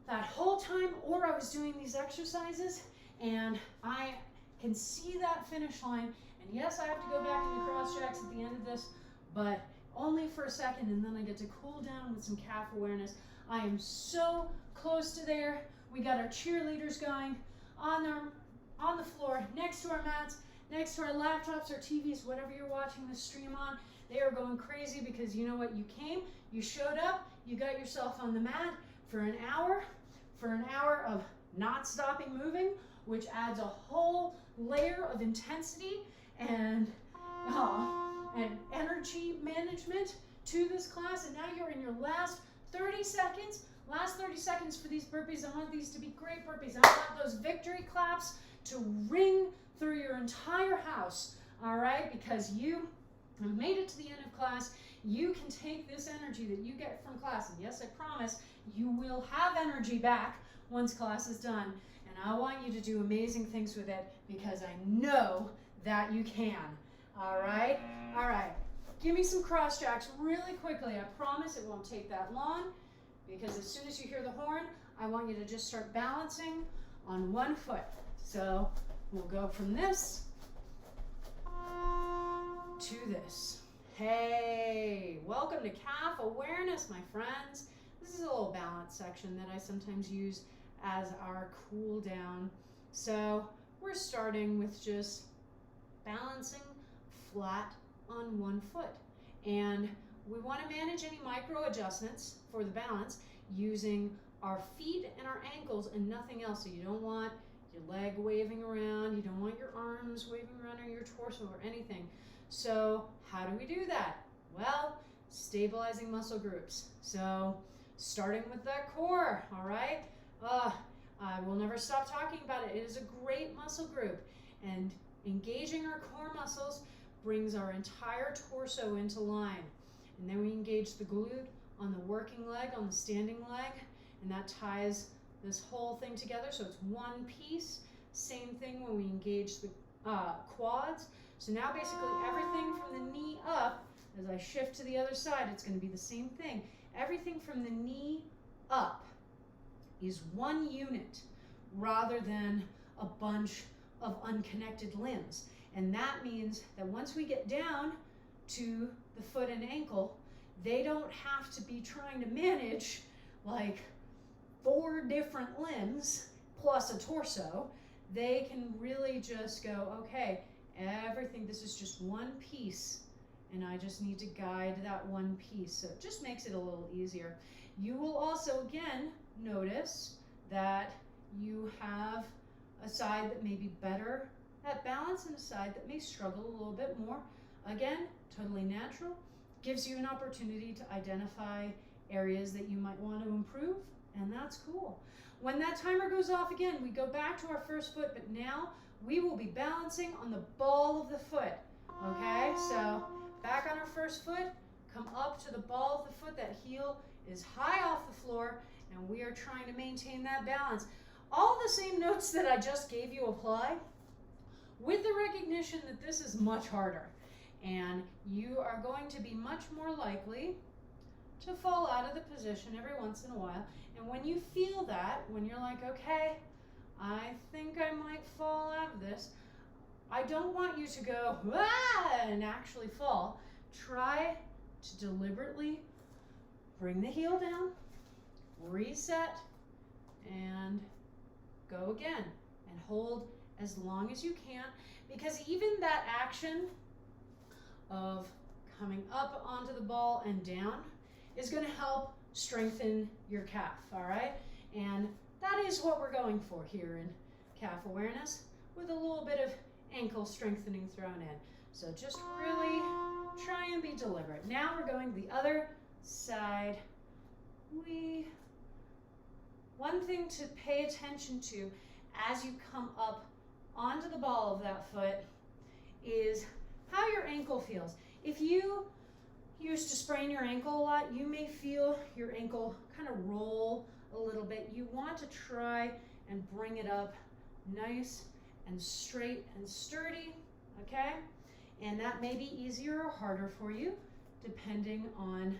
that whole time, or I was doing these exercises, and I can see that finish line. And yes, I have to go back into cross-jacks at the end of this, but only for a second, and then I get to cool down with some calf awareness. I am so close to there. We got our cheerleaders going on the floor, next to our mats, next to our laptops, our TVs, whatever you're watching this stream on. They are going crazy because you know what? You came, you showed up, you got yourself on the mat for an hour of not stopping moving, which adds a whole layer of intensity and energy management to this class. And now you're in your last 30 seconds. Last 30 seconds for these burpees. I want these to be great burpees. I want those victory claps to ring through your entire house, all right? Because you have made it to the end of class. You can take this energy that you get from class, and yes, I promise you will have energy back once class is done, and I want you to do amazing things with it because I know that you can, all right? All right, give me some cross jacks really quickly. I promise it won't take that long because as soon as you hear the horn, I want you to just start balancing on one foot. So we'll go from this to this. Hey, welcome to calf awareness, my friends. This is a little balance section that I sometimes use as our cool down. So we're starting with just balancing flat on one foot. And we want to manage any micro adjustments for the balance using our feet and our ankles and nothing else. So you don't want your leg waving around, you don't want your arms waving around or your torso or anything. So how do we do that? Well, stabilizing muscle groups. So starting with that core, all right? I will never stop talking about it. It is a great muscle group. And engaging our core muscles brings our entire torso into line. And then we engage the glute on the working leg, on the standing leg, and that ties this whole thing together. So it's one piece. Same thing when we engage the quads. So now basically everything from the knee up, as I shift to the other side, it's going to be the same thing. Everything from the knee up is one unit rather than a bunch of unconnected limbs. And that means that once we get down to the foot and ankle, they don't have to be trying to manage like 4 different limbs plus a torso. They can really just go, okay, everything, this is just one piece, and I just need to guide that one piece. So it just makes it a little easier. You will also, again, notice that you have a side that may be better at balance and a side that may struggle a little bit more. Again, totally natural, gives you an opportunity to identify areas that you might want to improve, and that's cool. When that timer goes off again, we go back to our first foot, but now we will be balancing on the ball of the foot. Okay, so back on our first foot, come up to the ball of the foot. That heel is high off the floor, and we are trying to maintain that balance. All the same notes that I just gave you apply, with the recognition that this is much harder, and you are going to be much more likely to fall out of the position every once in a while. And when you feel that, when you're like, okay, I think I might fall out of this, I don't want you to go, ah, and actually fall. Try to deliberately bring the heel down, reset, and go again. And hold as long as you can, because even that action of coming up onto the ball and down is going to help strengthen your calf, all right? And that is what we're going for here in calf awareness, with a little bit of ankle strengthening thrown in. So just really try and be deliberate. Now we're going the other side. One thing to pay attention to as you come up onto the ball of that foot is how your ankle feels. If you used to sprain your ankle a lot, you may feel your ankle kind of roll a little bit. You want to try and bring it up nice and straight and sturdy, okay? And that may be easier or harder for you depending on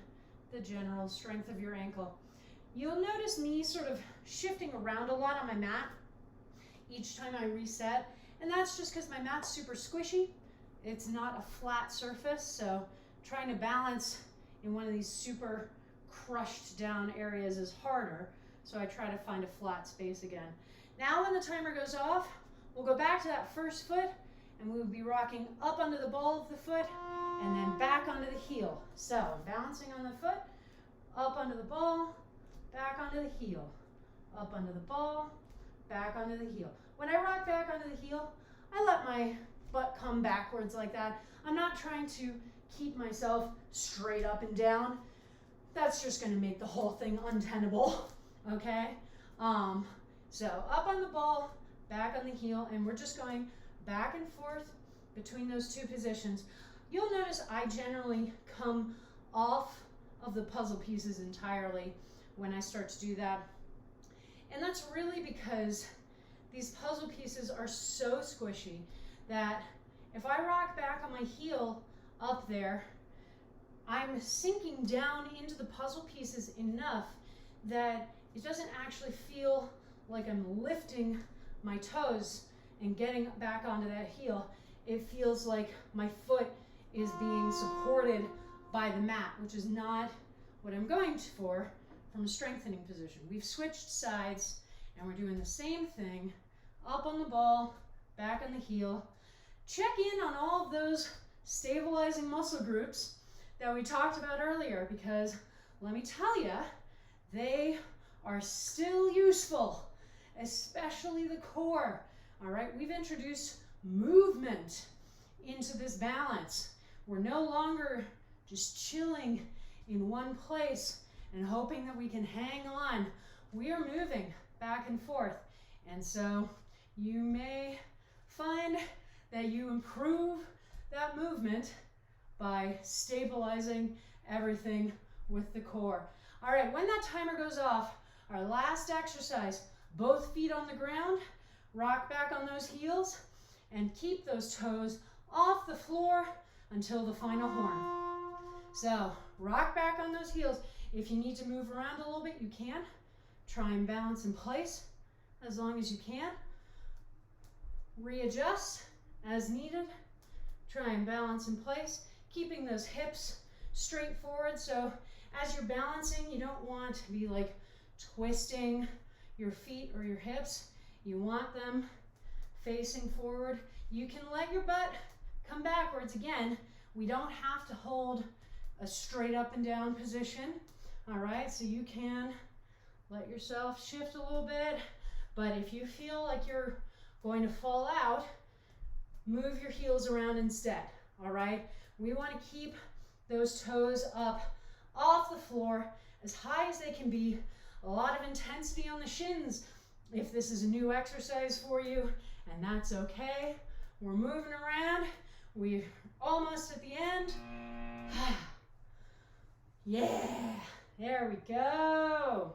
the general strength of your ankle. You'll notice me sort of shifting around a lot on my mat each time I reset, and that's just because my mat's super squishy. It's not a flat surface, so trying to balance in one of these super crushed down areas is harder, so I try to find a flat space again. Now when the timer goes off, we'll go back to that first foot, and we will be rocking up onto the ball of the foot and then back onto the heel. So I'm balancing on the foot, up onto the ball, back onto the heel, up onto the ball, back onto the heel. When I rock back onto the heel, I let my butt come backwards like that. I'm not trying to keep myself straight up and down. That's just going to make the whole thing untenable, okay? So up on the ball, back on the heel, and we're just going back and forth between those two positions. You'll notice I generally come off of the puzzle pieces entirely when I start to do that. And that's really because these puzzle pieces are so squishy that if I rock back on my heel up there, I'm sinking down into the puzzle pieces enough that it doesn't actually feel like I'm lifting my toes and getting back onto that heel. It feels like my foot is being supported by the mat, which is not what I'm going for from a strengthening position. We've switched sides and we're doing the same thing, up on the ball, back on the heel. Check in on all of those stabilizing muscle groups that we talked about earlier, because let me tell you, they are still useful, especially the core. All right, we've introduced movement into this balance. We're no longer just chilling in one place and hoping that we can hang on. We are moving back and forth. And so you may find that you improve that movement by stabilizing everything with the core. All right, when that timer goes off, our last exercise, both feet on the ground, rock back on those heels, and keep those toes off the floor until the final horn. So rock back on those heels. If you need to move around a little bit, you can. Try and balance in place as long as you can. Readjust as needed. Try and balance in place, keeping those hips straight forward. So as you're balancing, you don't want to be like twisting your feet or your hips. You want them facing forward. You can let your butt come backwards. Again, we don't have to hold a straight up and down position. All right, so you can let yourself shift a little bit, but if you feel like you're going to fall out, move your heels around instead. All right, We want to keep those toes up off the floor as high as they can be. A lot of intensity on the shins if this is a new exercise for you, and that's okay. We're moving around. We're almost at the end. Yeah, there we go.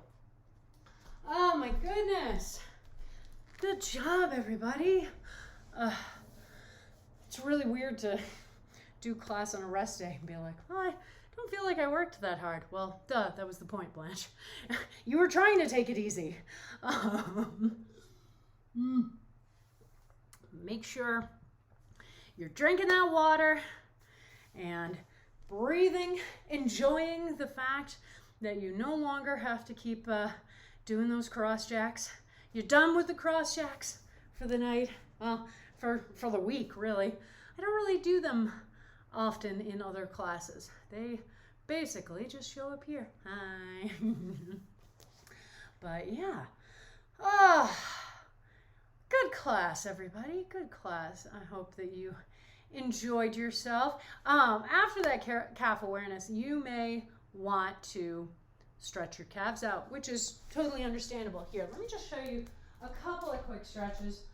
Oh my goodness. Good job, everybody. It's really weird to do class on a rest day and be like, well, I don't feel like I worked that hard. Well, duh, that was the point, Blanche. You were trying to take it easy. Make sure you're drinking that water and breathing, enjoying the fact that you no longer have to keep doing those cross jacks. You're done with the cross jacks for the night. Well, for the week, really. I don't really do them often in other classes. They basically just show up here. Hi. But yeah. Good class, everybody. Good class. I hope that you enjoyed yourself. After that calf awareness, you may want to stretch your calves out, which is totally understandable. Here, let me just show you a couple of quick stretches.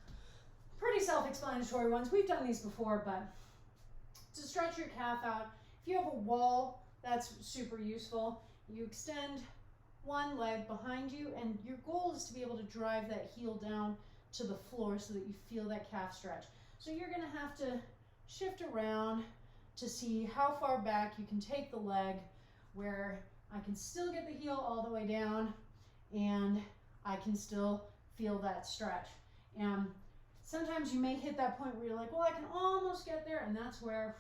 Pretty self-explanatory ones. We've done these before, but to stretch your calf out, if you have a wall, that's super useful. You extend one leg behind you, and your goal is to be able to drive that heel down to the floor so that you feel that calf stretch. So you're going to have to shift around to see how far back you can take the leg, where I can still get the heel all the way down and I can still feel that stretch. And sometimes you may hit that point where you're like, well, I can almost get there, and that's where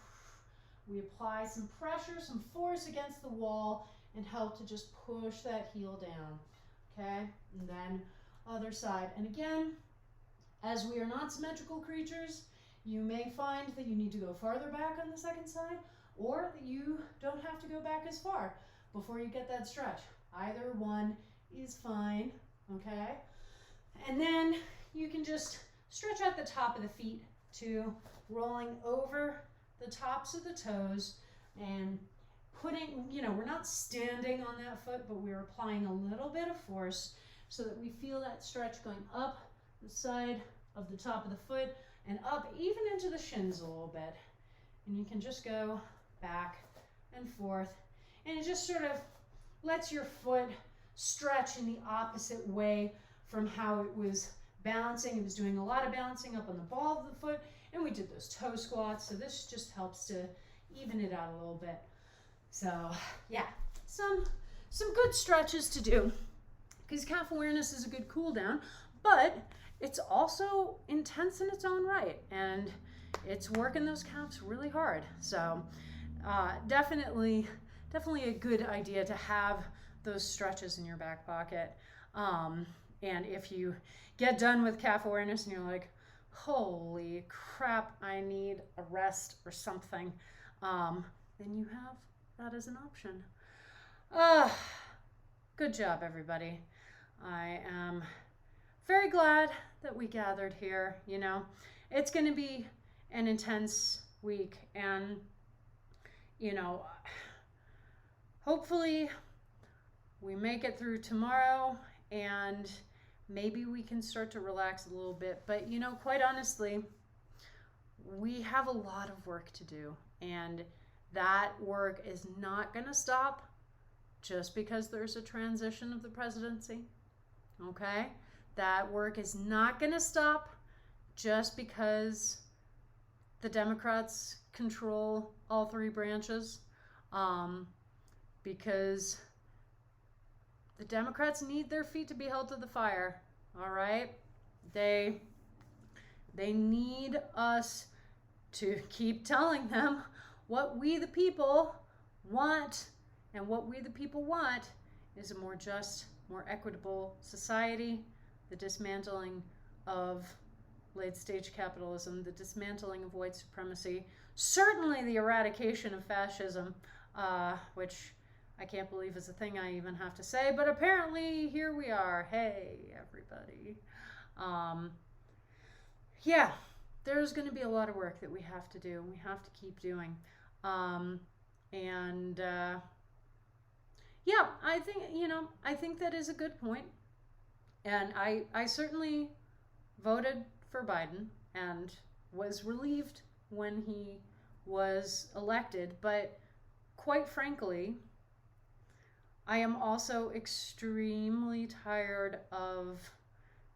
we apply some pressure, some force against the wall and help to just push that heel down, okay? And then other side. And again, as we are not symmetrical creatures, you may find that you need to go farther back on the second side, or that you don't have to go back as far before you get that stretch. Either one is fine, okay? And then you can just stretch out the top of the feet to rolling over the tops of the toes and putting, we're not standing on that foot, but we're applying a little bit of force so that we feel that stretch going up the side of the top of the foot and up even into the shins a little bit. And you can just go back and forth, and it just sort of lets your foot stretch in the opposite way from how it was balancing. It was doing a lot of balancing up on the ball of the foot, and we did those toe squats, so this just helps to even it out a little bit. So yeah, some good stretches to do, because calf awareness is a good cool down, but it's also intense in its own right, and it's working those calves really hard. So definitely a good idea to have those stretches in your back pocket. And if you get done with calf awareness and you're like, holy crap, I need a rest or something, then you have that as an option. Good job, everybody. I am very glad that we gathered here. It's going to be an intense week, and hopefully we make it through tomorrow, and maybe we can start to relax a little bit. But quite honestly, we have a lot of work to do, and that work is not going to stop just because there's a transition of the presidency. Okay? That work is not going to stop just because the Democrats control all three branches, because the Democrats need their feet to be held to the fire. All right? They need us to keep telling them what we the people want, and what we the people want is a more just, more equitable society, the dismantling of late-stage capitalism, the dismantling of white supremacy, certainly the eradication of fascism, which I can't believe is a thing I even have to say, but apparently here we are. Hey, everybody. Yeah, there's going to be a lot of work that we have to do, and we have to keep doing. And yeah, I think that is a good point. And I certainly voted for Biden and was relieved when he was elected. But quite frankly, I am also extremely tired of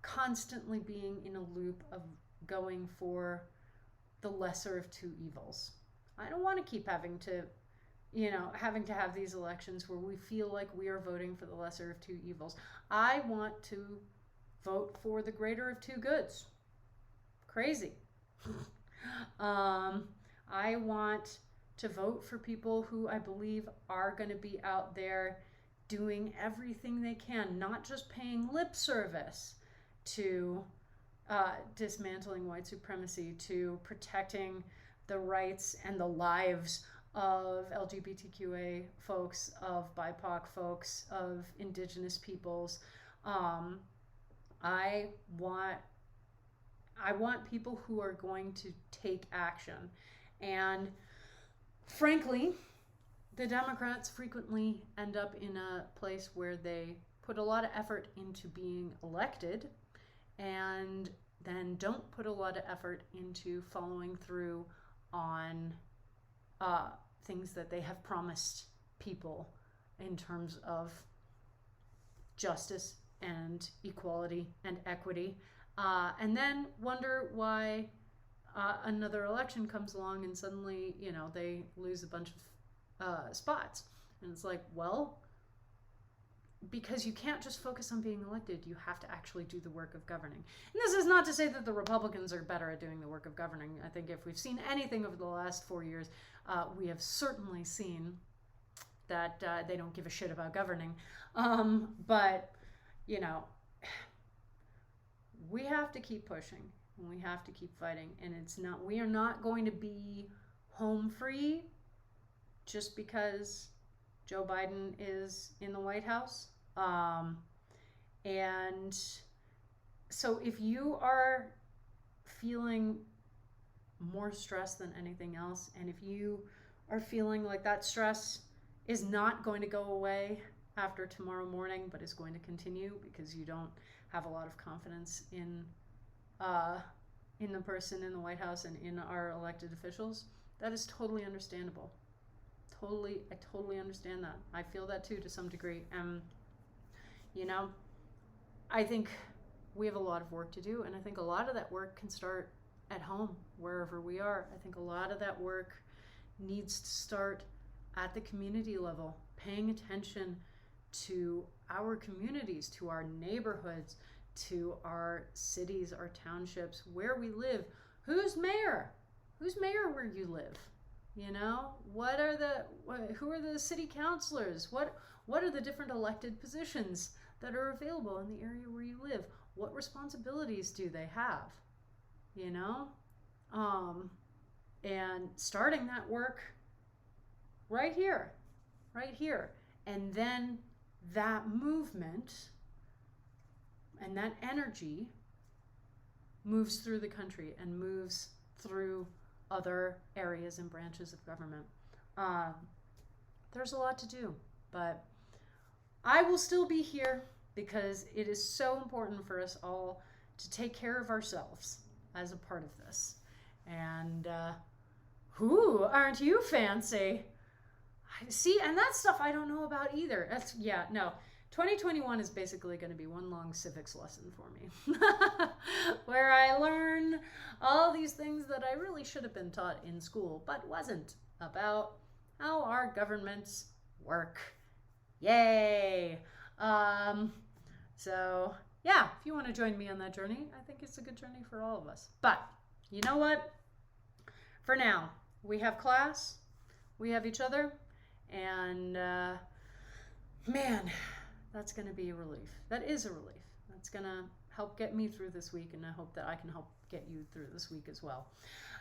constantly being in a loop of going for the lesser of two evils. I don't want to keep having to have these elections where we feel like we are voting for the lesser of two evils. I want to vote for the greater of two goods. Crazy. I want to vote for people who I believe are going to be out there doing everything they can, not just paying lip service to dismantling white supremacy, to protecting the rights and the lives of LGBTQA folks, of BIPOC folks, of indigenous peoples. I want people who are going to take action. And frankly, the Democrats frequently end up in a place where they put a lot of effort into being elected and then don't put a lot of effort into following through on things that they have promised people in terms of justice and equality and equity, and then wonder why another election comes along and suddenly, they lose a bunch of spots. And it's like, well, because you can't just focus on being elected, you have to actually do the work of governing. And this is not to say that the Republicans are better at doing the work of governing. I think if we've seen anything over the last 4 years, we have certainly seen that they don't give a shit about governing. But, we have to keep pushing and we have to keep fighting. And we are not going to be home free just because Joe Biden is in the White House. And so if you are feeling more stress than anything else, and if you are feeling like that stress is not going to go away after tomorrow morning, but is going to continue because you don't have a lot of confidence in the person in the White House and in our elected officials, that is totally understandable. I totally understand that. I feel that too to some degree. I think we have a lot of work to do, and I think a lot of that work can start at home, wherever we are. I think a lot of that work needs to start at the community level, paying attention to our communities, to our neighborhoods, to our cities, our townships, where we live. Who's mayor? Who's mayor where you live? Who are the city councilors? What are the different elected positions that are available in the area where you live? What responsibilities do they have? And starting that work right here. And then that movement and that energy moves through the country and moves through other areas and branches of government. There's a lot to do, but I will still be here because it is so important for us all to take care of ourselves as a part of this. And aren't you fancy? See, and that stuff I don't know about either. 2021 is basically going to be one long civics lesson for me, where I learn all these things that I really should have been taught in school, but wasn't, about how our governments work. Yay! So, yeah, if you want to join me on that journey, I think it's a good journey for all of us. But, you know what? For now, we have class, we have each other, and man, that's going to be a relief. That is a relief. That's going to help get me through this week, and I hope that I can help get you through this week as well.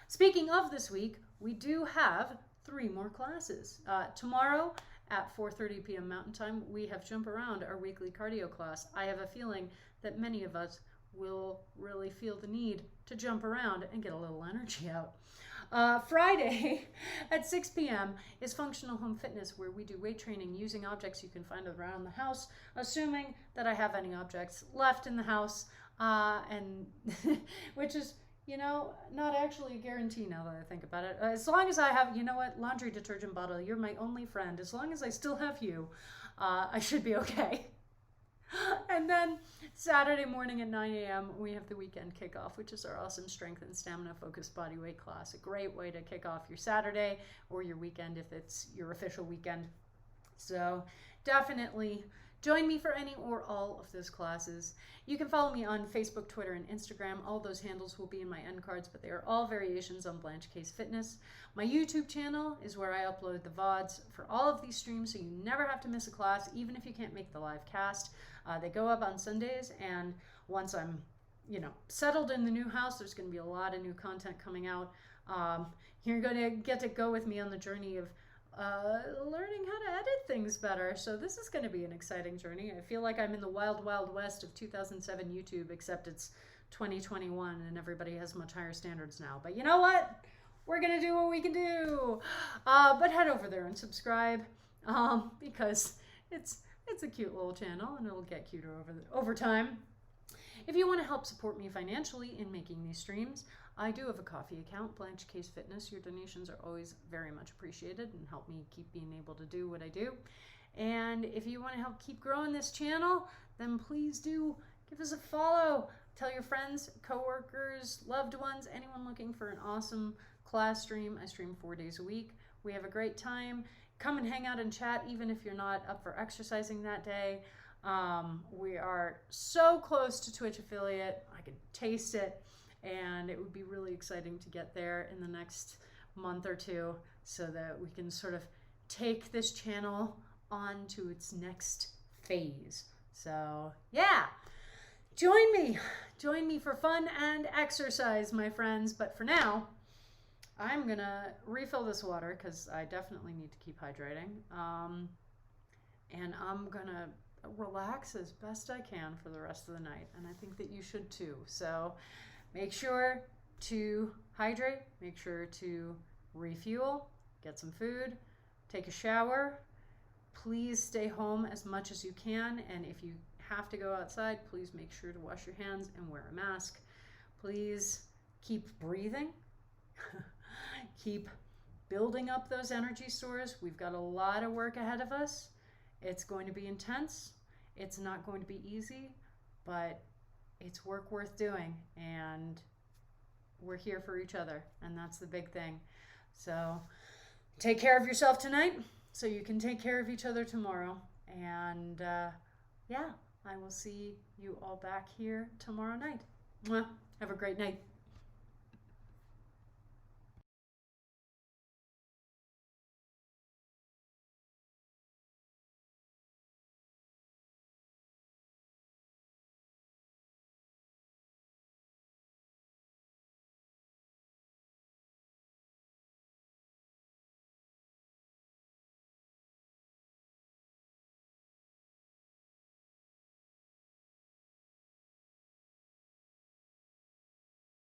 Speaking of this week, we do have 3 more classes. Tomorrow at 4:30 p.m. Mountain Time, we have Jump Around, our weekly cardio class. I have a feeling that many of us will really feel the need to jump around and get a little energy out. Friday at 6 p.m. is Functional Home Fitness, where we do weight training using objects you can find around the house, assuming that I have any objects left in the house, and which is, not actually a guarantee now that I think about it. As long as I have, laundry detergent bottle, you're my only friend. As long as I still have you, I should be okay. And then Saturday morning at 9 a.m., we have the weekend kickoff, which is our awesome strength and stamina focused bodyweight class. A great way to kick off your Saturday or your weekend if it's your official weekend. So definitely join me for any or all of those classes. You can follow me on Facebook, Twitter, and Instagram. All those handles will be in my end cards, but they are all variations on Blanche Case Fitness. My YouTube channel is where I upload the VODs for all of these streams, so you never have to miss a class, even if you can't make the live cast. They go up on Sundays, and once I'm, settled in the new house, there's going to be a lot of new content coming out. You're going to get to go with me on the journey of learning how to edit things better. So this is going to be an exciting journey. I feel like I'm in the wild, wild west of 2007 YouTube, except it's 2021 and everybody has much higher standards now. But you know what? We're going to do what we can do. But head over there and subscribe because it's a cute little channel and it'll get cuter over time. If you want to help support me financially in making these streams, I do have a coffee account, Blanche Case Fitness. Your donations are always very much appreciated and help me keep being able to do what I do. And if you want to help keep growing this channel, then please do give us a follow. Tell your friends, coworkers, loved ones, anyone looking for an awesome class stream. I stream 4 days a week. We have a great time. Come and hang out and chat, even if you're not up for exercising that day. We are so close to Twitch affiliate. I can taste it. And it would be really exciting to get there in the next month or two so that we can sort of take this channel on to its next phase. So yeah, join me for fun and exercise, my friends. But for now, I'm gonna refill this water because I definitely need to keep hydrating. And I'm gonna relax as best I can for the rest of the night. And I think that you should too. So make sure to hydrate, make sure to refuel, get some food, take a shower. Please stay home as much as you can, and if you have to go outside, please make sure to wash your hands and wear a mask. Please keep breathing. Keep building up those energy stores. We've got a lot of work ahead of us. It's going to be intense. It's not going to be easy, but it's work worth doing, and we're here for each other, and that's the big thing. So take care of yourself tonight so you can take care of each other tomorrow. And yeah, I will see you all back here tomorrow night. Mwah. Have a great night.